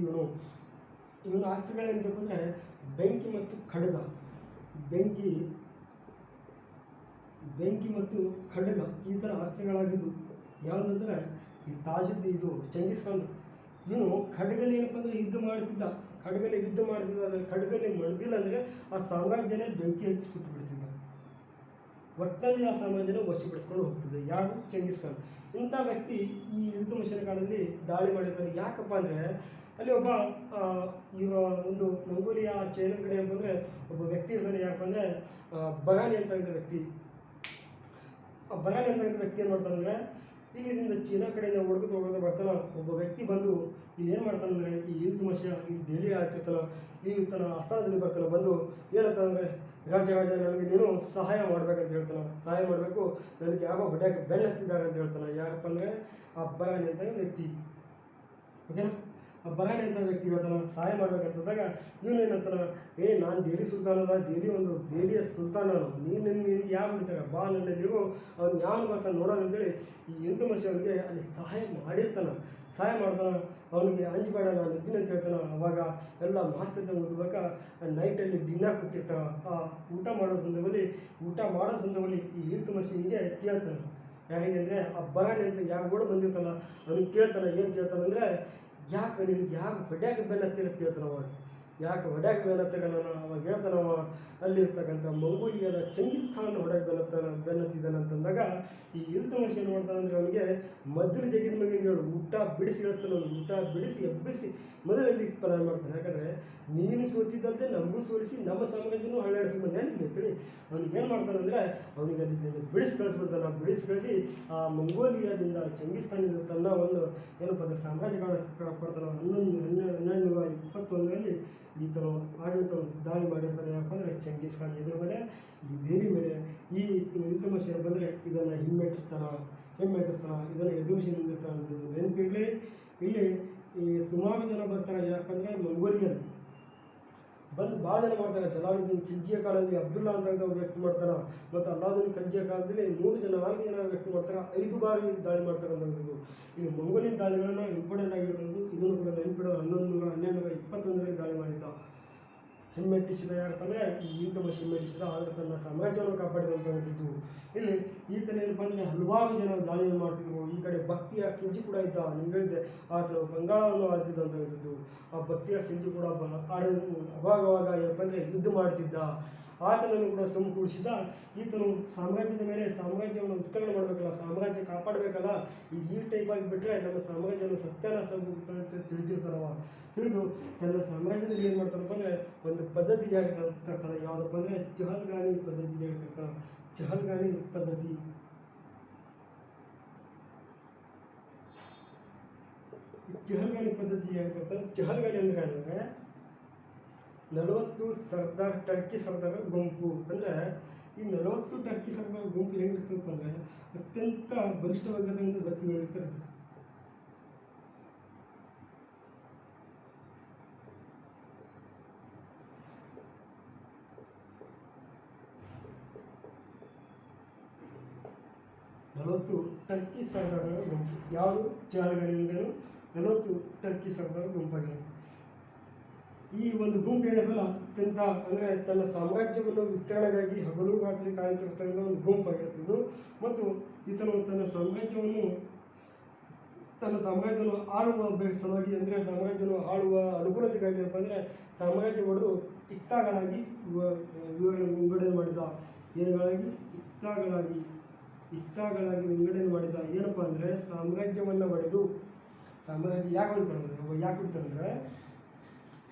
ಇವನ ಅಸ್ತ್ರಗಳೇನಬೇಕು ಅಂದರೆ ಬೆಂಕಿ ಮತ್ತು ಖಡ್ಗ. ಬೆಂಕಿ ಮತ್ತು ಖಡ್ಗ ಈ ಥರ ಅಸ್ತ್ರಗಳಾಗಿದ್ದು. ಯಾವುದಂದ್ರೆ ಈ ಇದು ಚೆಂಗೀಸ್ ಖಾನ್ ಇವನು ಖಡ್ಗಲ್ಲಿ ಏನಪ್ಪ ಅಂದರೆ ಯುದ್ಧ ಮಾಡ್ತಿದ್ದ. ಅದರಲ್ಲಿ ಖಡ್ಗಲ್ಲಿ ಮಡ್ದಿಲ್ಲ ಅಂದರೆ ಆ ಸಾಮ್ರಾಜ್ಯನೇ ಬೆಂಕಿ ಹಚ್ಚಿ ಸುಟ್ಟು ಬಿಡ್ತಿದ್ದ. ಒಟ್ಟಿನಲ್ಲಿ ಆ ಸಾಮ್ರಾಜ್ಯನ ವಶಪಡಿಸ್ಕೊಂಡು ಹೋಗ್ತಿದ್ದ. ಯಾರು? ಚೆಂಗೀಸ್ ಖಾನ್. ಇಂಥ ವ್ಯಕ್ತಿ ಈ ಇಲ್ತುಮಿಶನ ಕಾಲದಲ್ಲಿ ದಾಳಿ ಮಾಡಿದ್ದಾನೆ. ಯಾಕಪ್ಪ ಅಂದರೆ ಅಲ್ಲಿ ಒಬ್ಬ ಒಂದು ಮಂಗೋಲಿಯಾ ಚೈನಾ ಕಡೆ ಅಂತಂದರೆ ಒಬ್ಬ ವ್ಯಕ್ತಿ ಇರ್ತಾನೆ. ಯಾಕಪ್ಪ ಅಂದರೆ ಬಗಾನಿ ಅಂತ ಇದ್ದ ವ್ಯಕ್ತಿ. ಆ ಬಗಾನಿ ಅಂತ ಇದ್ದ ವ್ಯಕ್ತಿ ಏನು ಮಾಡ್ತಾನೆ ಅಂದರೆ ಇಲ್ಲಿಂದ ಚೀನಾ ಕಡೆಯಿಂದ ಹೊಡೆದು ಬರ್ತಾನೆ. ಒಬ್ಬ ವ್ಯಕ್ತಿ ಬಂದು ಇಲ್ಲಿ ಏನು ಮಾಡ್ತಾನೆ ಅಂದರೆ ಈ ಇಲ್ತುಮಿಶ ಈ ದೆಹಲಿ ಆಳ್ತಿರ್ತಾನೆ. ತನ್ನ ಆಸ್ಥಾನದಲ್ಲಿ ಬರ್ತಾನೆ. ಬಂದು ಏನಂತ ಅಂದರೆ ರಾಜ ನನಗೆ ನೀನು ಸಹಾಯ ಮಾಡ್ಬೇಕಂತ ಹೇಳ್ತಾನೆ. ಸಹಾಯ ಮಾಡಬೇಕು, ನನಗೆ ಯಾರೋ ಹೊಡ್ಯಾಕೆ ಬೆನ್ನು ಹತ್ತಿದ್ದಾರೆ ಅಂತ ಹೇಳ್ತಾನೆ. ಯಾರಪ್ಪ ಅಂದರೆ ಆ ಬಗಾನಿ ಅಂತ ವ್ಯಕ್ತಿ. ಓಕೆನಾ? ಆ ಬಗಾನಿ ಅಂತ ವ್ಯಕ್ತಿ ಹೇಳ್ತಾನೆ ಸಹಾಯ ಮಾಡ್ಬೇಕಂತಂದಾಗ ಇವನೇನಂತಾನೆ, ನಾನು ದೆಹಲಿ ಸುಲ್ತಾನದ, ದೆಹಲಿಯ ಸುಲ್ತಾನ್ ನಾನು, ನಿನಗೆ ಯಾರು ಹೊಡಿತಾರೆ ಬಾ ನನ್ನಲ್ಲಿರೋ, ಅವ್ನು ಯಾವನು ಬರ್ತಾನೆ ನೋಡೋಣ ಅಂತೇಳಿ ಈ ಇಲ್ತುಮಿಶ ಅವನಿಗೆ ಅಲ್ಲಿ ಸಹಾಯ ಮಾಡ್ತಾನೆ. ಅವನಿಗೆ ಅಂಜಬೇಡ, ನಾನು ಇದ್ದೀನಿ ಅಂತ ಹೇಳ್ತಾನೆ. ಅವಾಗ ಎಲ್ಲ ಮಾತುಕತೆ ಮುಗಿದ್ಬೇಕಾ ನೈಟಲ್ಲಿ ಡಿನ್ನರ್ ಕೂತಿರ್ತಾನೆ. ಆ ಊಟ ಮಾಡೋ ಸಂದರ್ಭದಲ್ಲಿ ಈ ಇಲ್ತುಮಿಶನಿಗೆ ಕೇಳ್ತಾನೆ. ಯಾರಿಗೆ ಅಂದರೆ ಆ ಬಗಾನಿ ಅಂತ ಯಾರು ಕೂಡ ಬಂದಿರ್ತಾನೆ ಅವನಿಗೆ ಕೇಳ್ತಾನೆ. ಏನು ಕೇಳ್ತಾನೆ ಅಂದರೆ ನಿನಗೆ ಯಾರು ಹೊಡ್ಯಾಕೆ ಬೆನ್ನು ಹತ್ತಿರತ್ತೆ ಕೇಳ್ತಾನೆ. ಅವಾಗ ಯಾಕೆ ಹೊಡ್ಯಾಕೆ ಬೆನ್ನು ಹತ್ತಿರ ಅವಾಗ ಹೇಳ್ತಾನವ ಅಲ್ಲಿರ್ತಕ್ಕಂಥ ಮಂಗೋಲಿಯಾದ ಚೆಂಗೀಸ್ ಖಾನ್ ಹೊಡ್ಯಾಕೆ ಬೆನ್ನತ್ತಿದ್ದಾನೆ ಅಂತಂದಾಗ ಈ ಇಲ್ತುಮಿಶ ಏನು ಮಾಡ್ತಾನೆ ಅಂದರೆ ಅವನಿಗೆ ಮೊದಲು ಜಗಿದ ಮಗಿನ ಹೇಳು ಊಟ ಬಿಡಿಸಿ ಹೇಳ್ತಾನೆ. ಊಟ ಬಿಡಿಸಿ ಎಬ್ಬಿಸಿ ಮೊದಲಲ್ಲಿ ಪ್ಲಾನ್ ಮಾಡ್ತಾನೆ. ಯಾಕಂದರೆ ನೀನು ಸೋತಿದ್ದಂತೆ ನಮಗೂ ಸೋಲಿಸಿ ನಮ್ಮ ಸಾಮ್ರಾಜ್ಯನೂ ಹಳ್ಳಿಸಿ ಬಂದೇನು ಅಂತೇಳಿ ಅವ್ನಿಗೆ ಏನು ಮಾಡ್ತಾನೆ ಅಂದರೆ ಅವನಿಗೆ ಅಲ್ಲಿ ಬಿಡಿಸಿ ಕಳಿಸಿ ಆ ಮಂಗೋಲಿಯಾದಿಂದ ಚೆಂಗೀಸ್ ಖಾನಿಂದ ತನ್ನ ಒಂದು ಏನಪ್ಪ ಅಂದರೆ ಸಾಮ್ರಾಜ್ಯಗಳ ಕೊಡ್ತಾನೆ. 1221ರಲ್ಲಿ ಈತನು ದಾಳಿ ಮಾಡಿರ್ತಾನೆ. ಯಾಕಪ್ಪ ಅಂದರೆ ಚೆಂಗೀಸ್ ಖಾನ್ ಎದುರು ಮೇಲೆ ಈ ದೆಹಲಿ ಮೇಲೆ ಈ ಇಲ್ತುಮಿಶ ಬಂದರೆ ಇದನ್ನು ಹಿಮ್ಮೆಟ್ಟಿಸ್ತಾನೆ, ಇದನ್ನು ಎದುರಿಸಿ ನಿಂದಿರ್ತಾನೆ ಅಂತ ನೆನಪಿರಲಿ. ಇಲ್ಲಿ ಈ ಸುಮಾರು ಜನ ಬರ್ತಾರೆ. ಯಾಕಂದರೆ ಮಂಗೋಲಿಯನ್ ಬಂದು ಭಾಳ ಜನ ಮಾಡ್ತಾರೆ. ಜಲಾಲುದ್ದೀನ್ ಖಿಲ್ಜಿಯ ಕಾಲದಲ್ಲಿ ಅಬ್ದುಲ್ಲಾ ಅಂತ ವ್ಯಕ್ತಿ ಮಾಡ್ತಾನೆ. ಮತ್ತು ಅಲ್ಲಾವುದ್ದೀನ್ ಖಿಲ್ಜಿಯ ಕಾಲದಲ್ಲಿ 4 ಜನ ವ್ಯಕ್ತಿ ಮಾಡ್ತಾರೆ. 5 ಬಾರಿ ದಾಳಿ ಮಾಡ್ತಕ್ಕಂಥದ್ದು. ಈ ಮಂಗೋಲಿಯನ್ ದಾಳಿಗಳನ್ನು ಇಂಪಾರ್ಟೆಂಟ್ ಆಗಿರೋದು ಇದನ್ನು ಕೂಡ ನೆನಪಿಡೋ. 1121ರಲ್ಲಿ ದಾಳಿ ಮಾಡಿದ್ದ. ಹಿಮ್ಮೆಟ್ಟಿಸಿದ. ಯಾಕಂದರೆ ಈ ಇಲ್ತುಮಿಶ ಹಿಮ್ಮೆಟ್ಟಿಸಿದ, ಆದರೆ ತನ್ನ ಸಾಮ್ರಾಜ್ಯವನ್ನು ಕಾಪಾಡಿದಂಥದ್ದು. ಇಲ್ಲಿ ಈತನ ಏನಪ್ಪ ಅಂದರೆ ಹಲವಾರು ಜನ ದಾಳಿಯನ್ನು ಮಾಡ್ತಿದ್ರು. ಈ ಕಡೆ ಬಕ್ತಿಯ ಖಿಲ್ಜಿ ಕೂಡ ಇದ್ದ. ನಿಮ್ಗೆ ಹೇಳಿದ್ದೆ ಆತನು ಬಂಗಾಳವನ್ನು ಆಳ್ತಿದ್ದಂಥದ್ದು. ಆ ಬಕ್ತಿಯ ಖಿಲ್ಜಿ ಕೂಡ ಅವಾಗವಾಗ ಏನಪ್ಪ ಅಂದರೆ ಯುದ್ಧ ಮಾಡ್ತಿದ್ದ. ಆತನನ್ನು ಕೂಡ ಸಮಕೂಡಿಸಿದ. ಈತನು ಸಾಮ್ರಾಜ್ಯದ ಮೇಲೆ ಸಾಮ್ರಾಜ್ಯವನ್ನು ವಿಸ್ತರಣೆ ಮಾಡಬೇಕಲ್ಲ, ಸಾಮ್ರಾಜ್ಯ ಕಾಪಾಡಬೇಕಲ್ಲ. ಈ ಟೈಪ್ ಆಗಿಬಿಟ್ರೆ ನಮ್ಮ ಸಾಮ್ರಾಜ್ಯವನ್ನು ಸತ್ಯಾನಾಶ ಅಂತ ತಿಳಿದಿರ್ತಾನವ. ತಿಳಿದು ತನ್ನ ಸಾಮ್ರಾಜ್ಯದಲ್ಲಿ ಏನು ಮಾಡ್ತಾನಪ್ಪ ಅಂದರೆ ಒಂದು ಪದ್ಧತಿ ಜಾರಿಗೆ ತರ್ತಾನೆ. ಯಾವುದಪ್ಪ ಅಂದರೆ ಚಹಲ್ಗಾನಿ ಪದ್ಧತಿ ಜಾರಿಗೆ ತರ್ತಾನೆ. ಚಹಲ್ಗಾನಿ ಪದ್ಧತಿ ಜಾರಿಗೆ ತರ್ತಾನೆ. ಚಹಲ್ಗಾನಿ ಅಂದರೆ 40 ಟರ್ಕಿ ಸರ್ದಾರ ಗುಂಪು. ಅಂದರೆ ಈ 40 ಟರ್ಕಿ ಸರ್ದಾರ ಗುಂಪು ಹೆಂಗಿರ್ತಪ್ಪ ಅಂದರೆ ಅತ್ಯಂತ ಬಲಿಷ್ಠವಾಗಿರೋದ್ರಿಂದ ವ್ಯಕ್ತಿಗಳಿರ್ತಾರೆ. ಟರ್ಕಿ ಸರ್ದಾರರ ಗುಂಪು ಯಾವುದು? ಚಹಲ್ಗಾನಿಂದಲೂ 40 ಟರ್ಕಿ ಸರ್ದಾರ ಗುಂಪಾಗಿದೆ. ಈ ಒಂದು ಗುಂಪು ಏನಿದೆಯಲ್ಲ ಅತ್ಯಂತ ಅಂದರೆ ತನ್ನ ಸಾಮ್ರಾಜ್ಯವನ್ನು ವಿಸ್ತರಣೆಗಾಗಿ ಹಗಲು ರಾತ್ರಿ ಕಾಯುತ್ತಿರ್ತಕ್ಕಂಥ ಒಂದು ಗುಂಪಾಗಿರ್ತದ್ದು. ಮತ್ತು ಈತನು ತನ್ನ ಸಾಮ್ರಾಜ್ಯವನ್ನು ಆಳುವ ಸಲುವಾಗಿ ಅಂದರೆ ಸಾಮ್ರಾಜ್ಯವನ್ನು ಆಳುವ ಅನುಕೂಲತೆಗಾಗಿ ಏನಪ್ಪ ಅಂದರೆ ಸಾಮ್ರಾಜ್ಯ ಒಡೆದು ಇಕ್ತಾಗಳಾಗಿ ವಿಂಗಡಣೆ ಮಾಡಿದ. ಏನುಗಳಾಗಿ ಇತ್ತಾಗಳಾಗಿ ವಿಂಗಡಣೆ ಮಾಡಿದ. ಏನಪ್ಪ ಅಂದರೆ ಸಾಮ್ರಾಜ್ಯವನ್ನು ಒಡೆದು, ಸಾಮ್ರಾಜ್ಯ ಯಾಕೆ ಹೊಡಿತಾರೆ ಅಂದರೆ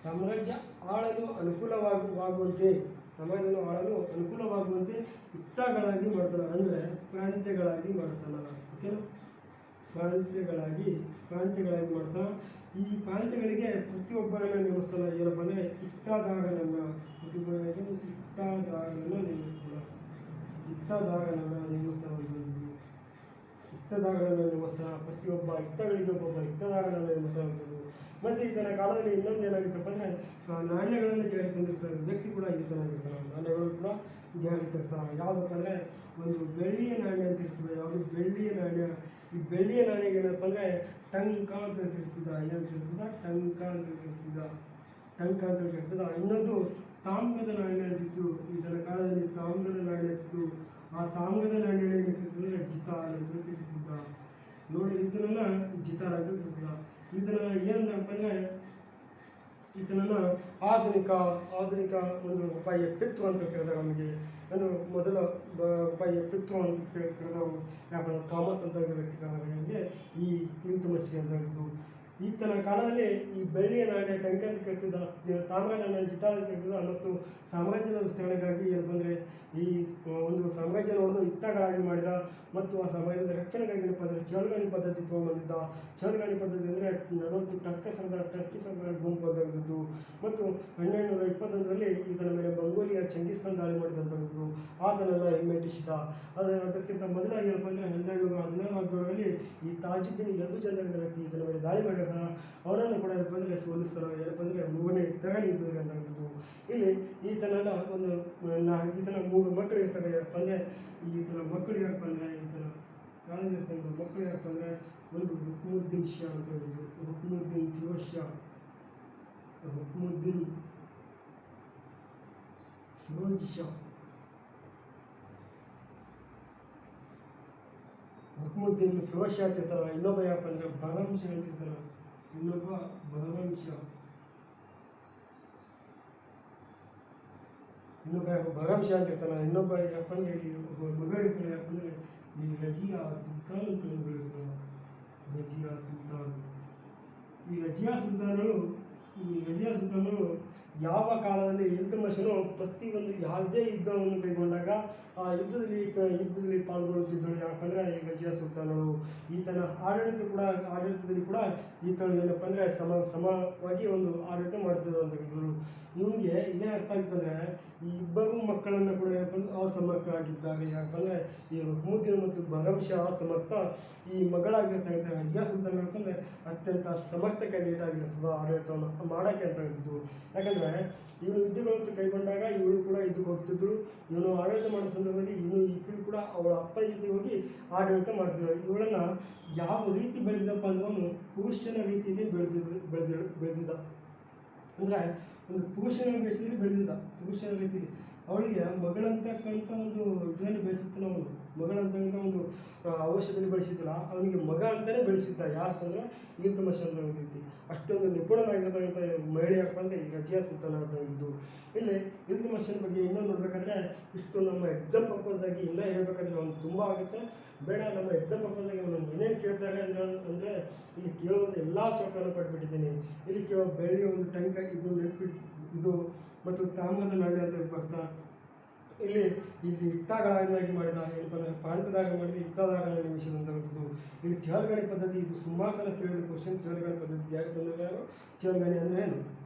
ಸಾಮ್ರಾಜ್ಯ ಆಳಲು ಅನುಕೂಲವಾಗುವಂತೆ, ಸಮಾಜವನ್ನು ಆಳಲು ಅನುಕೂಲವಾಗುವಂತೆ ಇತ್ತಾಗಳಾಗಿ ಮಾಡ್ತಾನೆ, ಅಂದರೆ ಪ್ರಾಂತ್ಯಗಳಾಗಿ ಮಾಡ್ತಾನೆ. ಓಕೆನಾ, ಪ್ರಾಂತ್ಯಗಳಾಗಿ ಮಾಡ್ತಾನೆ. ಈ ಪ್ರಾಂತ್ಯಗಳಿಗೆ ಪ್ರತಿಯೊಬ್ಬರನ್ನು ನೇಮಿಸ್ತಾನೆ. ಏನಪ್ಪ ಅಂದರೆ ಇತ್ತಾದಾರನನ್ನು, ಪ್ರತಿಯೊಬ್ಬರಿಗೆ ಇತ್ತಾದಾರನನ್ನು ನೇಮಿಸ್ತಾನೆ. ಪ್ರತಿಯೊಬ್ಬ ಇತ್ತಗಳಿಗೆ ಒಬ್ಬೊಬ್ಬ ಇತ್ತದಾರನನ್ನು ನೇಮಿಸುವಂಥದ್ದು. ಮತ್ತು ಈತನ ಕಾಲದಲ್ಲಿ ಇನ್ನೊಂದು ಏನಾಗಿತ್ತಪ್ಪ ಅಂದರೆ ನಾಣ್ಯಗಳನ್ನು ಜಾರಿ ತಂದಿರ್ತಾರೆ. ವ್ಯಕ್ತಿ ಕೂಡ ಈತನಾಗಿರ್ತಾನೆ, ನಾಣ್ಯಗಳು ಕೂಡ ಜಾರಿ ತರ್ತಾನೆ. ಯಾವುದಪ್ಪ ಅಂದರೆ ಒಂದು ಬೆಳ್ಳಿಯ ನಾಣ್ಯ ಅಂತ ಇರ್ತದೆ. ಯಾವುದು ಬೆಳ್ಳಿಯ ನಾಣ್ಯ. ಈ ಬೆಳ್ಳಿಯ ನಾಣ್ಯಗೆ ಏನಪ್ಪ ಅಂದರೆ ಟಂಕ ಅಂತ ಕರಿತಿದ್ದ. ಏನು ಕರಿತಿದ್ದ? ಟಂಕ ಅಂತ ಕರಿತಿದ್ದ. ಇನ್ನೊಂದು ತಾಮ್ರದ ನಾಣ್ಯ ಅಂತಿತ್ತು. ಈತನ ಕಾಲದಲ್ಲಿ ತಾಮ್ರದ ನಾಣ್ಯ ಅಂತಿತ್ತು. ಆ ತಾಮ್ರದ ನಾಣ್ಯ ಕರಿತಿದ್ರೆ ಜಿತಾರ್ ಅಂತ ಕರಿತಿದ್ದ. ನೋಡಿ, ಇದನ್ನ ಜಿತಾರ್ ಅಂತ ಕರಿತಿದ್ದ. ಇದನ್ನ ಏನಂತಪ್ಪ ಅಂದರೆ ಈತನನ್ನು ಆಧುನಿಕ ಒಂದು ರೂಪಾಯಿಯ ಪಿತ್ತು ಅಂತ ಕರೆದಾಗ ನಮಗೆ ಅದು ಮೊದಲ ರೂಪಾಯಿಯ ಪಿತ್ತು ಅಂತ ಕರೆದವು ಯಾಕಂದ್ರೆ ಥಾಮಸ್ ಅಂತ ವ್ಯಕ್ತಿ ಕರೆದಾಗ ನಮಗೆ ಈ ಇಲ್ತುತ್ಮಿಶ್ ಅಂತ ಹೇಳಿದ್ದು. ಈತನ ಕಾಲದಲ್ಲಿ ಈ ಬೆಳ್ಳಿಯ ನಾಣ್ಯ ಟಂಕ ಅಂತ ಕರೆಸಿದ, ತಾಮ್ರ ನಾಣ್ಯ ಜಿತಾರ್ ಅಂತ ಕರೆಸಿದ. ಮತ್ತು ಸಾಮ್ರಾಜ್ಯದ ವಿಸ್ತರಣೆಗಾಗಿ ಏನಪ್ಪ ಅಂದರೆ ಈ ಒಂದು ಸಾಮ್ರಾಜ್ಯ ನೋಡೋದು ಇತ್ತಗಳಾಗಿ ಮಾಡಿದ. ಮತ್ತು ಆ ಸಾಮ್ರಾಜ್ಯದ ರಕ್ಷಣೆಗಾಗಿ ಏನಪ್ಪ ಅಂದರೆ ಚೇಳುಗಾಣಿ ಪದ್ಧತಿ ತೊಗೊಂಡ್ಬಂದಿದ್ದ. ಚೇಳುಗಾಣಿ ಪದ್ಧತಿ ಅಂದರೆ 40 ಟರ್ಕಿ ಸರ್ದಾರ್ ಗುಂಪು ಅಂತದ್ದು. ಮತ್ತು 1221ರಲ್ಲಿ ಈತನ ಮೇಲೆ ಮಂಗೋಲಿಯ ಚಂಗೀಸ್ ಖಾನ್ ದಾಳಿ ಮಾಡಿದಂಥದ್ದು. ಆತನನ್ನು ಹಿಮ್ಮೆಟ್ಟಿಸಿದ. ಅದಕ್ಕಿಂತ ಮೊದಲಾಗಿ ಏನಪ್ಪ ಅಂದರೆ 1216ರಲ್ಲಿ ಈ ತಾಜುದ್ದೀನ್ ಯದುಜನ್ ಅಂತ ವ್ಯಕ್ತಿ ಈತನ ಮೇಲೆ ದಾಳಿ ಮಾಡಿದಾಗ ಅವನನ್ನು ಕೂಡ ಏನಪ್ಪ ಅಂದರೆ ಸೋಲಿಸ್ತಾನೆ. ಏನಪ್ಪ ಅಂದರೆ 3ನೇ ತಗಣಿ ಯುದ್ಧದಲ್ಲಿ ಅಂತಕ್ಕಂಥದ್ದು. ಇಲ್ಲಿ ಈತನ 3 ಮಕ್ಕಳು ಇರ್ತಾರೆ. ಏನಪ್ಪ ಅಂದರೆ ಈತನ ಮಕ್ಕಳು ಯಾರಪ್ಪ ಅಂದರೆ ಈತನ ಕಾಲದಿರ್ತಕ್ಕಂಥ ಮಕ್ಕಳು ಯಾರಪ್ಪ ಅಂದರೆ ಒಂದು ಹುಕ್ಮುದ್ದೀನ್ ಶಾ ಅಂತ ಹೇಳಿದ್ರು, ಹುಕ್ಮುದ್ದೀನ್ ಫಿರೋಜ್ ಶಾ ಅಂತ ಇರ್ತಾನೆ. ಇನ್ನೊಬ್ಬ ಯಾರಪ್ಪ ಅಂದರೆ ಬಹರಂ ಶಾ ಅಂತ ಇರ್ತಾನೆ. ಬಹರಂ ಶಾ ಅಂತ ಇರ್ತಾನೆ. ಇನ್ನೊಬ್ಬ ಯಾರಪ್ಪ ಅಂದರೆ ಇಲ್ಲಿ ಮಗಳು ಇರ್ತಾನೆ. ಯಾರಪ್ಪ ಅಂದರೆ ಈ ರಜಿಯಾ ಸುಲ್ತಾನ್ ಅಂತ ಮಗಳು ಇರ್ತಾನೆ. ಈ ರಜಿಯಾ ಸುಲ್ತಾನರು ಯಾವ ಕಾಲದಲ್ಲಿ ಇಲ್ತುತ್ಮಿಶನು ಪ್ರತಿಯೊಂದು ಯಾವುದೇ ಯುದ್ಧವನ್ನು ಕೈಗೊಂಡಾಗ ಆ ಯುದ್ಧದಲ್ಲಿ ಪಾಲ್ಗೊಳ್ಳುತ್ತಿದ್ದಳು. ಯಾಕಂದರೆ ಈ ರಜಿಯಾ ಸುಲ್ತಾನಳು ಈತನ ಆಡಳಿತದಲ್ಲಿ ಕೂಡ ಈತಳು ಏನಪ್ಪ ಅಂದರೆ ಸಮವಾಗಿ ಒಂದು ಆಡಳಿತ ಮಾಡ್ತಿದ್ರು ಅಂತಕ್ಕಂಥದ್ದು. ಇವನಿಗೆ ಏನೇ ಅರ್ಥ ಆಗಿತ್ತಂದರೆ ಈ ಇಬ್ಬರು ಮಕ್ಕಳನ್ನು ಕೂಡ ಏನಪ್ಪ ಅಂದರೆ ಅಸಮರ್ಥರಾಗಿದ್ದಾರೆ. ಯಾಕಂದರೆ ಈ ಹುಕ್ಮುದ್ದೀನ್ ಮತ್ತು ಬಹರಂ ಶಾ ಅಸಮರ್ಥ. ಈ ಮಗಳಾಗಿರ್ತಕ್ಕಂಥ ರಜಿಯಾ ಸುಲ್ತಾನ್ ಹೇಳ್ಕೊಂಡ್ರೆ ಅತ್ಯಂತ ಸಮರ್ಥ ಕ್ಯಾಂಡಿಡೇಟ್ ಆಗಿರ್ತದೆ ಆಡಳಿತವನ್ನು ಮಾಡೋಕ್ಕೆ ಅಂತ ಹೇಳ್ತಿದ್ದು. ಯಾಕಂದರೆ ಇವನು ಯುದ್ಧಗಳು ಕೈಗೊಂಡಾಗ ಇವಳು ಕೂಡ ಇದಕ್ಕೆ ಹೋಗ್ತಿದ್ರು. ಇವನು ಆಡಳಿತ ಮಾಡೋ ಸಂದರ್ಭದಲ್ಲಿ ಇವಳು ಕೂಡ ಅವಳ ಅಪ್ಪನ ಜೊತೆ ಹೋಗಿ ಆಡಳಿತ ಮಾಡ್ತಿದ್ರು. ಇವಳನ್ನು ಯಾವ ರೀತಿ ಬೆಳೆದಿದ್ದಪ್ಪ ಅಂದ್ರೆ ಪುರುಷನ ರೀತಿಯಲ್ಲಿ ಬೆಳೆದಿದ್ದ. ಅಂದರೆ ಒಂದು ಪುರುಷನ ಬೇಸದಲ್ಲಿ ಬೆಳೆದಿದ್ದ, ಪುರುಷನ ರೀತಿಯಲ್ಲಿ. ಅವಳಿಗೆ ಮಗಳಂತಕ್ಕಂಥ ಒಂದು ಇದರಲ್ಲಿ ಬೆಳೆಸುತ್ತಾನೆ. ಅವನು ಮಗಳಂತಕ್ಕಂಥ ಒಂದು ಅವಶ್ಯದಲ್ಲಿ ಬೆಳೆಸಿದ್ದಲ್ಲ, ಅವನಿಗೆ ಮಗ ಅಂತಲೇ ಬೆಳೆಸಿದ್ದ. ಯಾಕಂದರೆ ಇಲ್ತುತ್ಮಿಶ್ ಅಂತ ರೀತಿ ಅಷ್ಟೊಂದು ನಿಪುಣನಾಗಿರ್ತಕ್ಕಂಥ ಮಹಿಳೆ ಯಾಕಪ್ಪ ಅಂದರೆ ಈ ರಜಿಯಾ ಸುಲ್ತಾನ್ ಆಗಿದ್ದು. ಇಲ್ಲಿ ಇಲ್ತುತ್ಮಿಶನ ಬಗ್ಗೆ ಇನ್ನೂ ನೋಡಬೇಕಾದ್ರೆ ಇಷ್ಟು ನಮ್ಮ ಎಕ್ಸಾಮ್ ಪರ್ಪಸ್ದಾಗಿ ಇನ್ನೂ ಹೇಳ್ಬೇಕಾದ್ರೆ ಅವನು ತುಂಬ ಆಗುತ್ತೆ. ಬೇಡ, ನಮ್ಮ ಎಕ್ಸಾಮ್ ಪರ್ಪಸ್ದಾಗಿ ಅವನು ಏನೇನು ಕೇಳ್ತಾರೆ ಅಂದರೆ ಇಲ್ಲಿ ಕೇಳುವಂಥ ಎಲ್ಲ ಚೌಕನ್ನು ಪಟ್ಬಿಟ್ಟಿದ್ದೀನಿ. ಇಲ್ಲಿ ಕೇಳೋ ಬೆಳ್ಳಿ ಒಂದು ಟಂಕ ಇದು ಮತ್ತು ತಾಮ್ರದ ನಾಣ್ಯ ಅಂತ ಬರ್ತಾ ಇಲ್ಲಿ ಇತ್ತಾಗಳಾಗಿ ಮಾಡಿದ. ಏನಪ್ಪ ಅಂದರೆ ಪ್ರಾಂತದಾಗ ಮಾಡಿದ ಇತ್ತಾದಾಗ ನೇಮಿಸಿದಂಥದ್ದು. ಇಲ್ಲಿ ಚೇಳುಗಾಣಿ ಪದ್ಧತಿ, ಇದು ಸುಮಾರು ಸಲ ಕೇಳಿದ ಕ್ವಶನ್. ಚೇಳುಗಾಣಿ ಪದ್ಧತಿ ಜಾರಿ ತಂದಾಗ ಚೇಳುಗಾಣಿ ಅಂದರೆ ಏನು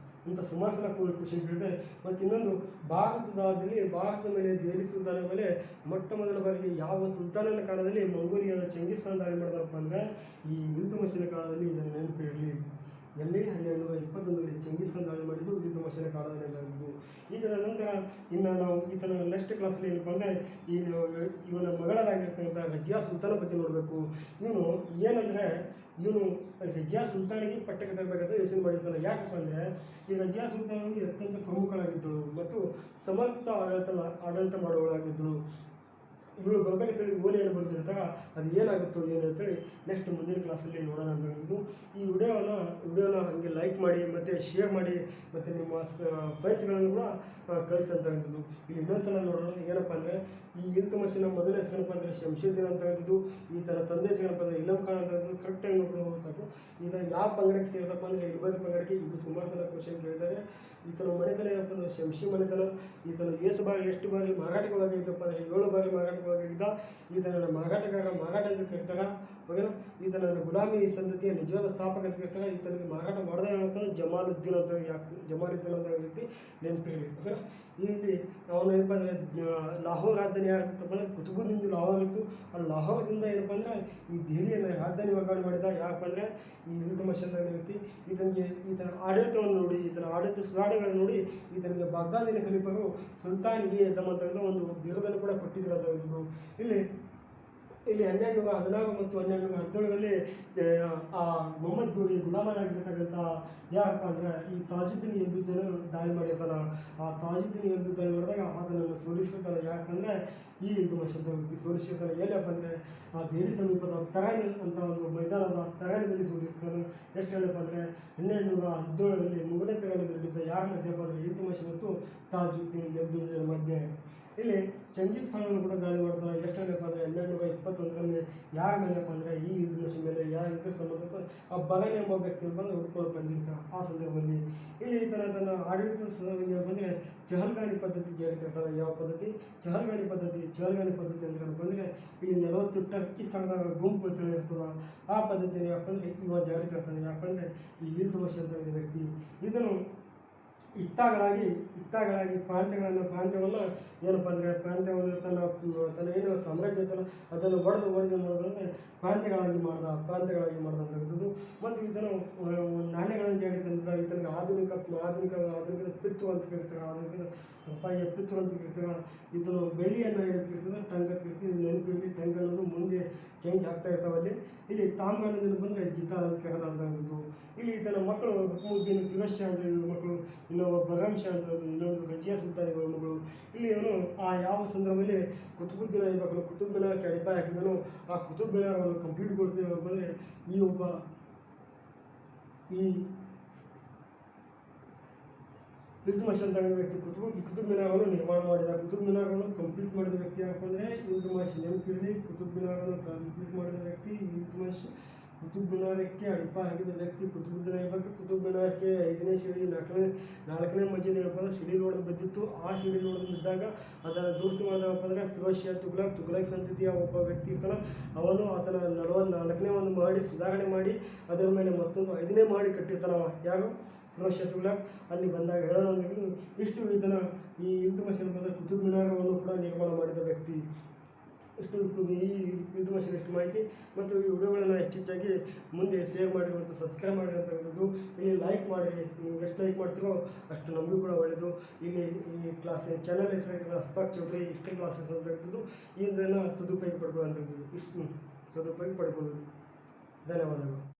ಅಂತ ಸುಮಾರು ಸಲ ಕ್ವಶನ್ ಕೇಳಿದೆ. ಮತ್ತು ಇನ್ನೊಂದು ಭಾರತದ ಮೇಲೆ ದೆಹಲಿ ಸುಲ್ತಾನ ಮೇಲೆ ಮೊಟ್ಟ ಮೊದಲ ಬಾರಿಗೆ ಯಾವ ಸುಲ್ತಾನನ ಕಾಲದಲ್ಲಿ ಮಂಗೋಲಿಯಾದ ಚಂಗೀಸ್ ಖಾನ್ ದಾಳಿ ಮಾಡಿದಪ್ಪ ಅಂದರೆ ಈ ಇಲ್ತುತ್ಮಿಶನ ಕಾಲದಲ್ಲಿ. ಇದನ್ನು ನೆನಪು ಇರಲಿ. ಎಲ್ಲಿ 1221ರಲ್ಲಿ ಚಂಗೀಸ್ ಖಾನ್ ದಾಳಿ ಮಾಡಿದ್ದು ಇಲ್ತುತ್ಮಿಶನ ಕಾಲದಲ್ಲಿ ಆಗಿದ್ದು. ಇದರ ನಂತರ ಇನ್ನು ನಾವು ಈತನ ನೆಕ್ಸ್ಟ್ ಕ್ಲಾಸಲ್ಲಿ ಏನಪ್ಪ ಅಂದರೆ ಇವನ ಮಗಳಾಗಿರ್ತಕ್ಕಂಥ ರಜಿಯಾ ಸುಲ್ತಾನ ಬಗ್ಗೆ ನೋಡಬೇಕು. ಇವನು ರಜಿಯಾ ಸುಲ್ತಾನಿಗೆ ಪಟ್ಟಕ್ಕೆ ತರಬೇಕಂತ ಯೋಚನೆ ಮಾಡಿರ್ತಾನೆ. ಯಾಕಪ್ಪ ಅಂದರೆ ಈ ರಜಿಯಾ ಸುಲ್ತಾನರು ಅತ್ಯಂತ ಪ್ರಮುಖಳಾಗಿದ್ದಳು ಮತ್ತು ಸಮರ್ಥ ಆಡಳಿತ ಮಾಡುವಳಾಗಿದ್ದಳು. ಇವಳು ಬರ್ಬೇಕಂತೇಳಿ ಓಲೆಯನ್ನು ಬರೆದಿರ್ತಾಗ ಅದು ಏನಾಗುತ್ತೋ ಏನು ಅಂತೇಳಿ ನೆಕ್ಸ್ಟ್ ಮುಂದಿನ ಕ್ಲಾಸಲ್ಲಿ ನೋಡೋಣ ಅಂತ ಈ ವಿಡಿಯೋನ ಹಾಗೆ ಲೈಕ್ ಮಾಡಿ ಮತ್ತು ಶೇರ್ ಮಾಡಿ ಮತ್ತು ನಿಮ್ಮ ಫ್ರೆಂಡ್ಸ್ಗಳನ್ನು ಕೂಡ ಕಳಿಸಂತಕ್ಕಂಥದ್ದು. ಇಲ್ಲಿ ಇನ್ನೊಂದ್ಸಲ ನೋಡೋಣ. ಏನಪ್ಪ ಅಂದರೆ ಈ ಇಲ್ತುಮಿಷನ ಮೊದಲ ಹೆಸರೇನಪ್ಪ ಅಂದರೆ ಶಂಶುದ್ದೀನ್ ಅಂತಕ್ಕಂಥದ್ದು. ಈತನ ತಂದೆ ಹೆಸರೇನಪ್ಪ ಅಂದರೆ ಇಲಂ ಖಾನ್ ಅಂತಕ್ಕಂಥದ್ದು. ಕರೆಕ್ಟಾಗಿ ನೋಡ್ಕೊಂಡು ಸಾಕು. ಈತ ಯಾವ ಪಂಗಡಕ್ಕೆ ಸೇರಿದಪ್ಪ ಅಂದರೆ ಇಲ್ಬದ ಪಂಗಡಕ್ಕೆ. ಇದು ಸುಮಾರು ಸಲ ಕ್ವಶನ್ ಕೇಳಿದ್ದಾರೆ. ಈತನ ಮನೆತನ ಏನಪ್ಪ ಅಂದರೆ ಶಂಶಿ ಮನೆತನ. ಈತನ ಎಷ್ಟು ಬಾರಿ ಮಾರಾಟಗೊಳಗಾಗಿದ್ದಪ್ಪ ಅಂದರೆ 7 ಬಾರಿ ಮಾರಾಟಗೊಳಗಾಗಿದ್ದ. ಈತನ ಮಾರಾಟ ಅಂತ ಕರೀತಾರ. ಓಕೆನಾ. ಈತನ ಗುಲಾಮಿ ಸಂತತಿಯ ನಿಜವಾದ ಸ್ಥಾಪಕ ಅಂತ ಕರೀತಾರೆ. ಈತನಿಗೆ ಮಾರಾಟ ಮಾಡಿದ ಏನಪ್ಪ ಅಂದರೆ ಜಮಾಲುದ್ದೀನ್ ಅಂತ ವ್ಯಕ್ತಿ ನೆನಪಿರಲಿ. ಓಕೆನಾ. ಇಲ್ಲಿ ಅವನು ಏನಪ್ಪ ಅಂದರೆ ಲಾಹೋರ್ ರಾಜಧಾನಿ ಯಾರಿತ್ತಪ್ಪ ಅಂದರೆ ಕುತುಬುದ್ದೀನ್ ಲಾಹೋರ್ ಇತ್ತು. ಆ ಲಾಹೋರದಿಂದ ಏನಪ್ಪ ಅಂದರೆ ಈ ದೆಹಲಿಯನ್ನು ರಾಜಧಾನಿ ವರ್ಗಾವಣೆ ಮಾಡಿದ. ಯಾಕಪ್ಪ ಅಂದರೆ ಈ ಇಲ್ತುಮಿಷ್ ಅಂತ ವ್ಯಕ್ತಿ ಈತನ ಆಡಳಿತವನ್ನು ನೋಡಿ, ಈತನ ಆಡಳಿತ ಸುಧಾರಣೆಗಳನ್ನು ನೋಡಿ ಈತನಿಗೆ ಬಾಗ್ದಾದಿನ ಖಲೀಫರು ಸುಲ್ತಾನ್-ಇ ಆಜಮ್ ಅಂತ ಒಂದು ಬಿರುದನ್ನು ಕೂಡ ಕೊಟ್ಟಿದ್ರು ಅಂತ ಇಲ್ಲಿ 1216 ಮತ್ತು 1217ರಲ್ಲಿ ಆ ಮೊಹಮ್ಮದ್ ಗೋರಿ ಗುಲಾಮನಾಗಿರ್ತಕ್ಕಂಥ ಯಾರಪ್ಪ ಅಂದರೆ ಈ ತಾಜುದ್ದೀನ್ ಎಂದು ಜನ ದಾಳಿ ಮಾಡಿರ್ತಾನೆ. ಆ ತಾಜುದ್ದೀನ್ ಎಂದು ದಾಳಿ ಮಾಡಿದಾಗ ಆತನನ್ನು ಸೋಲಿಸಿರ್ತಾನೆ. ಯಾಕಂದರೆ ಈ ಇಲ್ತುಮಿಷ್ ಅಂತ ವ್ಯಕ್ತಿ ಸೋಲಿಸಿರ್ತಾನೆ. ಎಲ್ಲಪ್ಪ ಅಂದರೆ ಆ ದೆಹಲಿ ಸಮೀಪದ ತರಾನಿ ಅಂತ ಒಂದು ಮೈದಾನದ ತರಾನಿದಲ್ಲಿ ಸೋಲಿರ್ತಾನೆ. ಎಷ್ಟು ಹೇಳಪ್ಪ ಅಂದರೆ 1217ರಲ್ಲಿ 3ನೇ ತರಾನಿಯಲ್ಲಿ ನಡೆದ ಯಾರ ಮಧ್ಯಪ್ಪ ಅಂದರೆ ಇಲ್ತುಮಿಷ್ ಮತ್ತು ತಾಜುದ್ದೀನ್ ಎಂದು ಜನ ಮಧ್ಯೆ. ಇಲ್ಲಿ ಚಂಗೀಸ್ ಖಾನನ್ನು ಕೂಡ ದಾಳಿ ಮಾಡ್ತಾನೆ. ಎಷ್ಟು ಹೇಳಪ್ಪ ಅಂದರೆ 1221ರಲ್ಲಿ ಯಾರ ಮೇಲೆಪ್ಪ ಅಂದರೆ ಈ ಇಲ್ತುಮಿಷ್ ಮೇಲೆ ಯಾರು ಇದ್ರ ಸಂಬಂಧ ಆ ಬಗನ್ ಎಂಬ ವ್ಯಕ್ತಿ ಬಂದು ಹುಡ್ಕೊಂಡು ಬಂದಿರ್ತಾನೆ. ಆ ಸಂದರ್ಭದಲ್ಲಿ ಇಲ್ಲಿ ತನ್ನ ಆಡಳಿತ ಬಂದರೆ ಚಹಲ್ಗಾನಿ ಪದ್ಧತಿ ಜಾರಿತಿರ್ತಾನೆ. ಯಾವ ಪದ್ಧತಿ? ಚಹಲ್ಗಾನಿ ಪದ್ಧತಿ ಅಂದರೆ ಏನಪ್ಪ ಅಂದರೆ ಇಲ್ಲಿ 40 ಟರ್ಕಿಸ್ತಾನದ ಗುಂಪು ತಿಳಿದಿರ್ತದೆ. ಆ ಪದ್ಧತಿ ಏನಪ್ಪ ಅಂದರೆ ಇವ ಜಾರಿ ತರ್ತಾನೆ. ಯಾಕಂದರೆ ಈ ಇಲ್ತುಮಿಷ್ ಅಂತ ವ್ಯಕ್ತಿ ಇದನ್ನು ಇತ್ತಾಗಳಾಗಿ ಪ್ರಾಂತ್ಯವನ್ನು ಏನಪ್ಪ ಅಂದರೆ ಪ್ರಾಂತ್ಯವನ್ನು ತನ್ನ ಏನು ಸಾಮ್ರಾಜ್ಯ ಇರ್ತಲ್ಲ ಅದನ್ನು ಒಡೆದು ಮಾಡೋದಂದರೆ ಪ್ರಾಂತ್ಯಗಳಾಗಿ ಮಾಡಿದಂಥದ್ದು. ಮತ್ತು ಇದನ್ನು ನಾಣ್ಯಗಳನ್ನು ಜಾರಿ ತಂದಿದ್ದ. ಈತನಿಗೆ ಆಧುನಿಕದ ಪಿತ್ತು ಅಂತ ಕರೀತಾರೆ. ಆಧುನಿಕದ ರೂಪಾಯಿಯ ಪಿತ್ತು ಅಂತ ಕರೀತಾರೆ. ಇದನ್ನು ಬೆಳ್ಳಿಯನ್ನು ಏನಕ್ಕಿರ್ತದೆ ಟಂಗ್ ಅಂತ ಕರಿತೀವಿ. ನೆನಪಿರಲಿ, ಟಂಗ್ ಅನ್ನೋದು ಮುಂದೆ ಚೇಂಜ್ ಆಗ್ತಾ ಇರ್ತಾವಲ್ಲಿ. ಇಲ್ಲಿ ತಾಮ್ರ ಅನ್ನೋದನ್ನು ಬಂದರೆ ಜಿತಾರ್ ಅಂತ ಕರೆದಂಥದ್ದು. ಇಲ್ಲಿ ತನ್ನ ಮಕ್ಕಳು ಹುಕ್ಮುದ್ದೀನ್ ಫಿರೋಜ್ ಶಾ ಅಂತ ಮಕ್ಕಳು, ಇನ್ನೊಬ್ಬ ಬಗಮ್ ಶಾ ಅಂತ, ಇನ್ನೊಂದು ರಜಿಯಾ ಸುಲ್ತಾನಿಗಳ ಮಗಳು. ಇಲ್ಲಿ ಅವನು ಆ ಯಾವ ಸಂದರ್ಭದಲ್ಲಿ ಕುತುಬುದ್ದೀನ್ ಐಬಕ್ನು ಕುತುಬ್ ಮಿನಾರ್ಗೆ ಅಡಿಪಾಯ ಹಾಕಿದನು. ಆ ಕುತುಬ್ ಮಿನಾರವನ್ನು ಕಂಪ್ಲೀಟ್ಗೊಳಿಸಿದ ಬಂದರೆ ಈ ಇಲ್ತುಮಿಷ್ ಅಂತ ವ್ಯಕ್ತಿ ಕುತುಬ್ ಮಿನಾರವನ್ನು ನಿರ್ಮಾಣ ಮಾಡಿದ. ಕುತುಬ್ ಮಿನಾರವನ್ನು ಕಂಪ್ಲೀಟ್ ಮಾಡಿದ ವ್ಯಕ್ತಿ ಯಾಕಪ್ಪ ಅಂದರೆ ಇಲ್ತುಮಿಷ್. ನೆನಪಿರಲಿ, ಕುತುಬ್ ಮಿನಾರವನ್ನು ಕಂಪ್ಲೀಟ್ ಮಾಡಿದ ವ್ಯಕ್ತಿ ಇಲ್ತುಮಿಷ್. ಕುತುಬ್ ಮಿನಾರಕ್ಕೆ ಅಡಿಪಾಯ ಹಾಕಿದ ವ್ಯಕ್ತಿ ಕುತುಬುದ್ದೀನ್ ಐಬಕ್. ಕುತುಬ್ ಮಿನಾರಕ್ಕೆ 5ನೇ ಶಿಡಿ 4ನೇ ಮಜಿಲಿ ಏನಪ್ಪ ಅಂದರೆ ಶಿಡಿ ಹೊಡೆದು ಬಿದ್ದಿತ್ತು. ಆ ಶಿಡಿ ಹೊಡೆದು ಬಿದ್ದಾಗ ಅದನ್ನು ದುರಸ್ತಿ ಮಾಡಿದಪ್ಪ ಅಂದರೆ ಫಿರೋಜ್ ಶಾ ತುಘಲಕ್ ಸಂತತಿಯ ಒಬ್ಬ ವ್ಯಕ್ತಿ ಇರ್ತಾನೆ. ಅವನು ಆತನ 44ನೇ ಒಂದು ಮಾಡಿ ಸುಧಾರಣೆ ಮಾಡಿ ಅದರ ಮೇಲೆ ಮತ್ತೊಂದು 5ನೇ ಮಾಡಿ ಕಟ್ಟಿರ್ತಾನವ. ಯಾರು? ಫಿರೋಜ್ ಶಾ ತುಘಲಕ್. ಅಲ್ಲಿ ಬಂದಾಗ ಹೇಳೋಣ ಇಷ್ಟು ಈ ಇಲ್ತುಮಿಷ್ ಬಂದ ಕುತುಬ್ ಮಿನಾರವನ್ನು ಕೂಡ ನಿರ್ಮಾಣ ಮಾಡಿದ ವ್ಯಕ್ತಿ. ಈ ಇಲ್ತುಮಿಷ್ ಎಷ್ಟು ಮಾಹಿತಿ ಮತ್ತು ಈ ವಿಡಿಯೋಗಳನ್ನು ಹೆಚ್ಚೆಚ್ಚಾಗಿ ಮುಂದೆ ಶೇರ್ ಮಾಡಿ ಮತ್ತು ಸಬ್ಸ್ಕ್ರೈಬ್ ಮಾಡಿರುವಂಥದ್ದು. ಇಲ್ಲಿ ಲೈಕ್ ಮಾಡಿ. ನೀವು ಎಷ್ಟು ಲೈಕ್ ಮಾಡ್ತೀರೋ ಅಷ್ಟು ನಮಗೂ ಕೂಡ ಒಳ್ಳೆಯದು. ಇಲ್ಲಿ ಈ ಚಾನಲ್ ಹೆಸರು ಅಸ್ಫಾಕ್ ಚೌಧರಿ ಹಿಸ್ಟ್ರಿ ಕ್ಲಾಸಸ್ ಅಂತಕ್ಕಂಥದ್ದು. ಇದನ್ನು ಸದುಪಯೋಗ ಪಡ್ಕೊಳ್ಳುವಂಥದ್ದು. ಸದುಪಯೋಗ ಪಡ್ಕೊಳ್ಳೋದು. ಧನ್ಯವಾದಗಳು.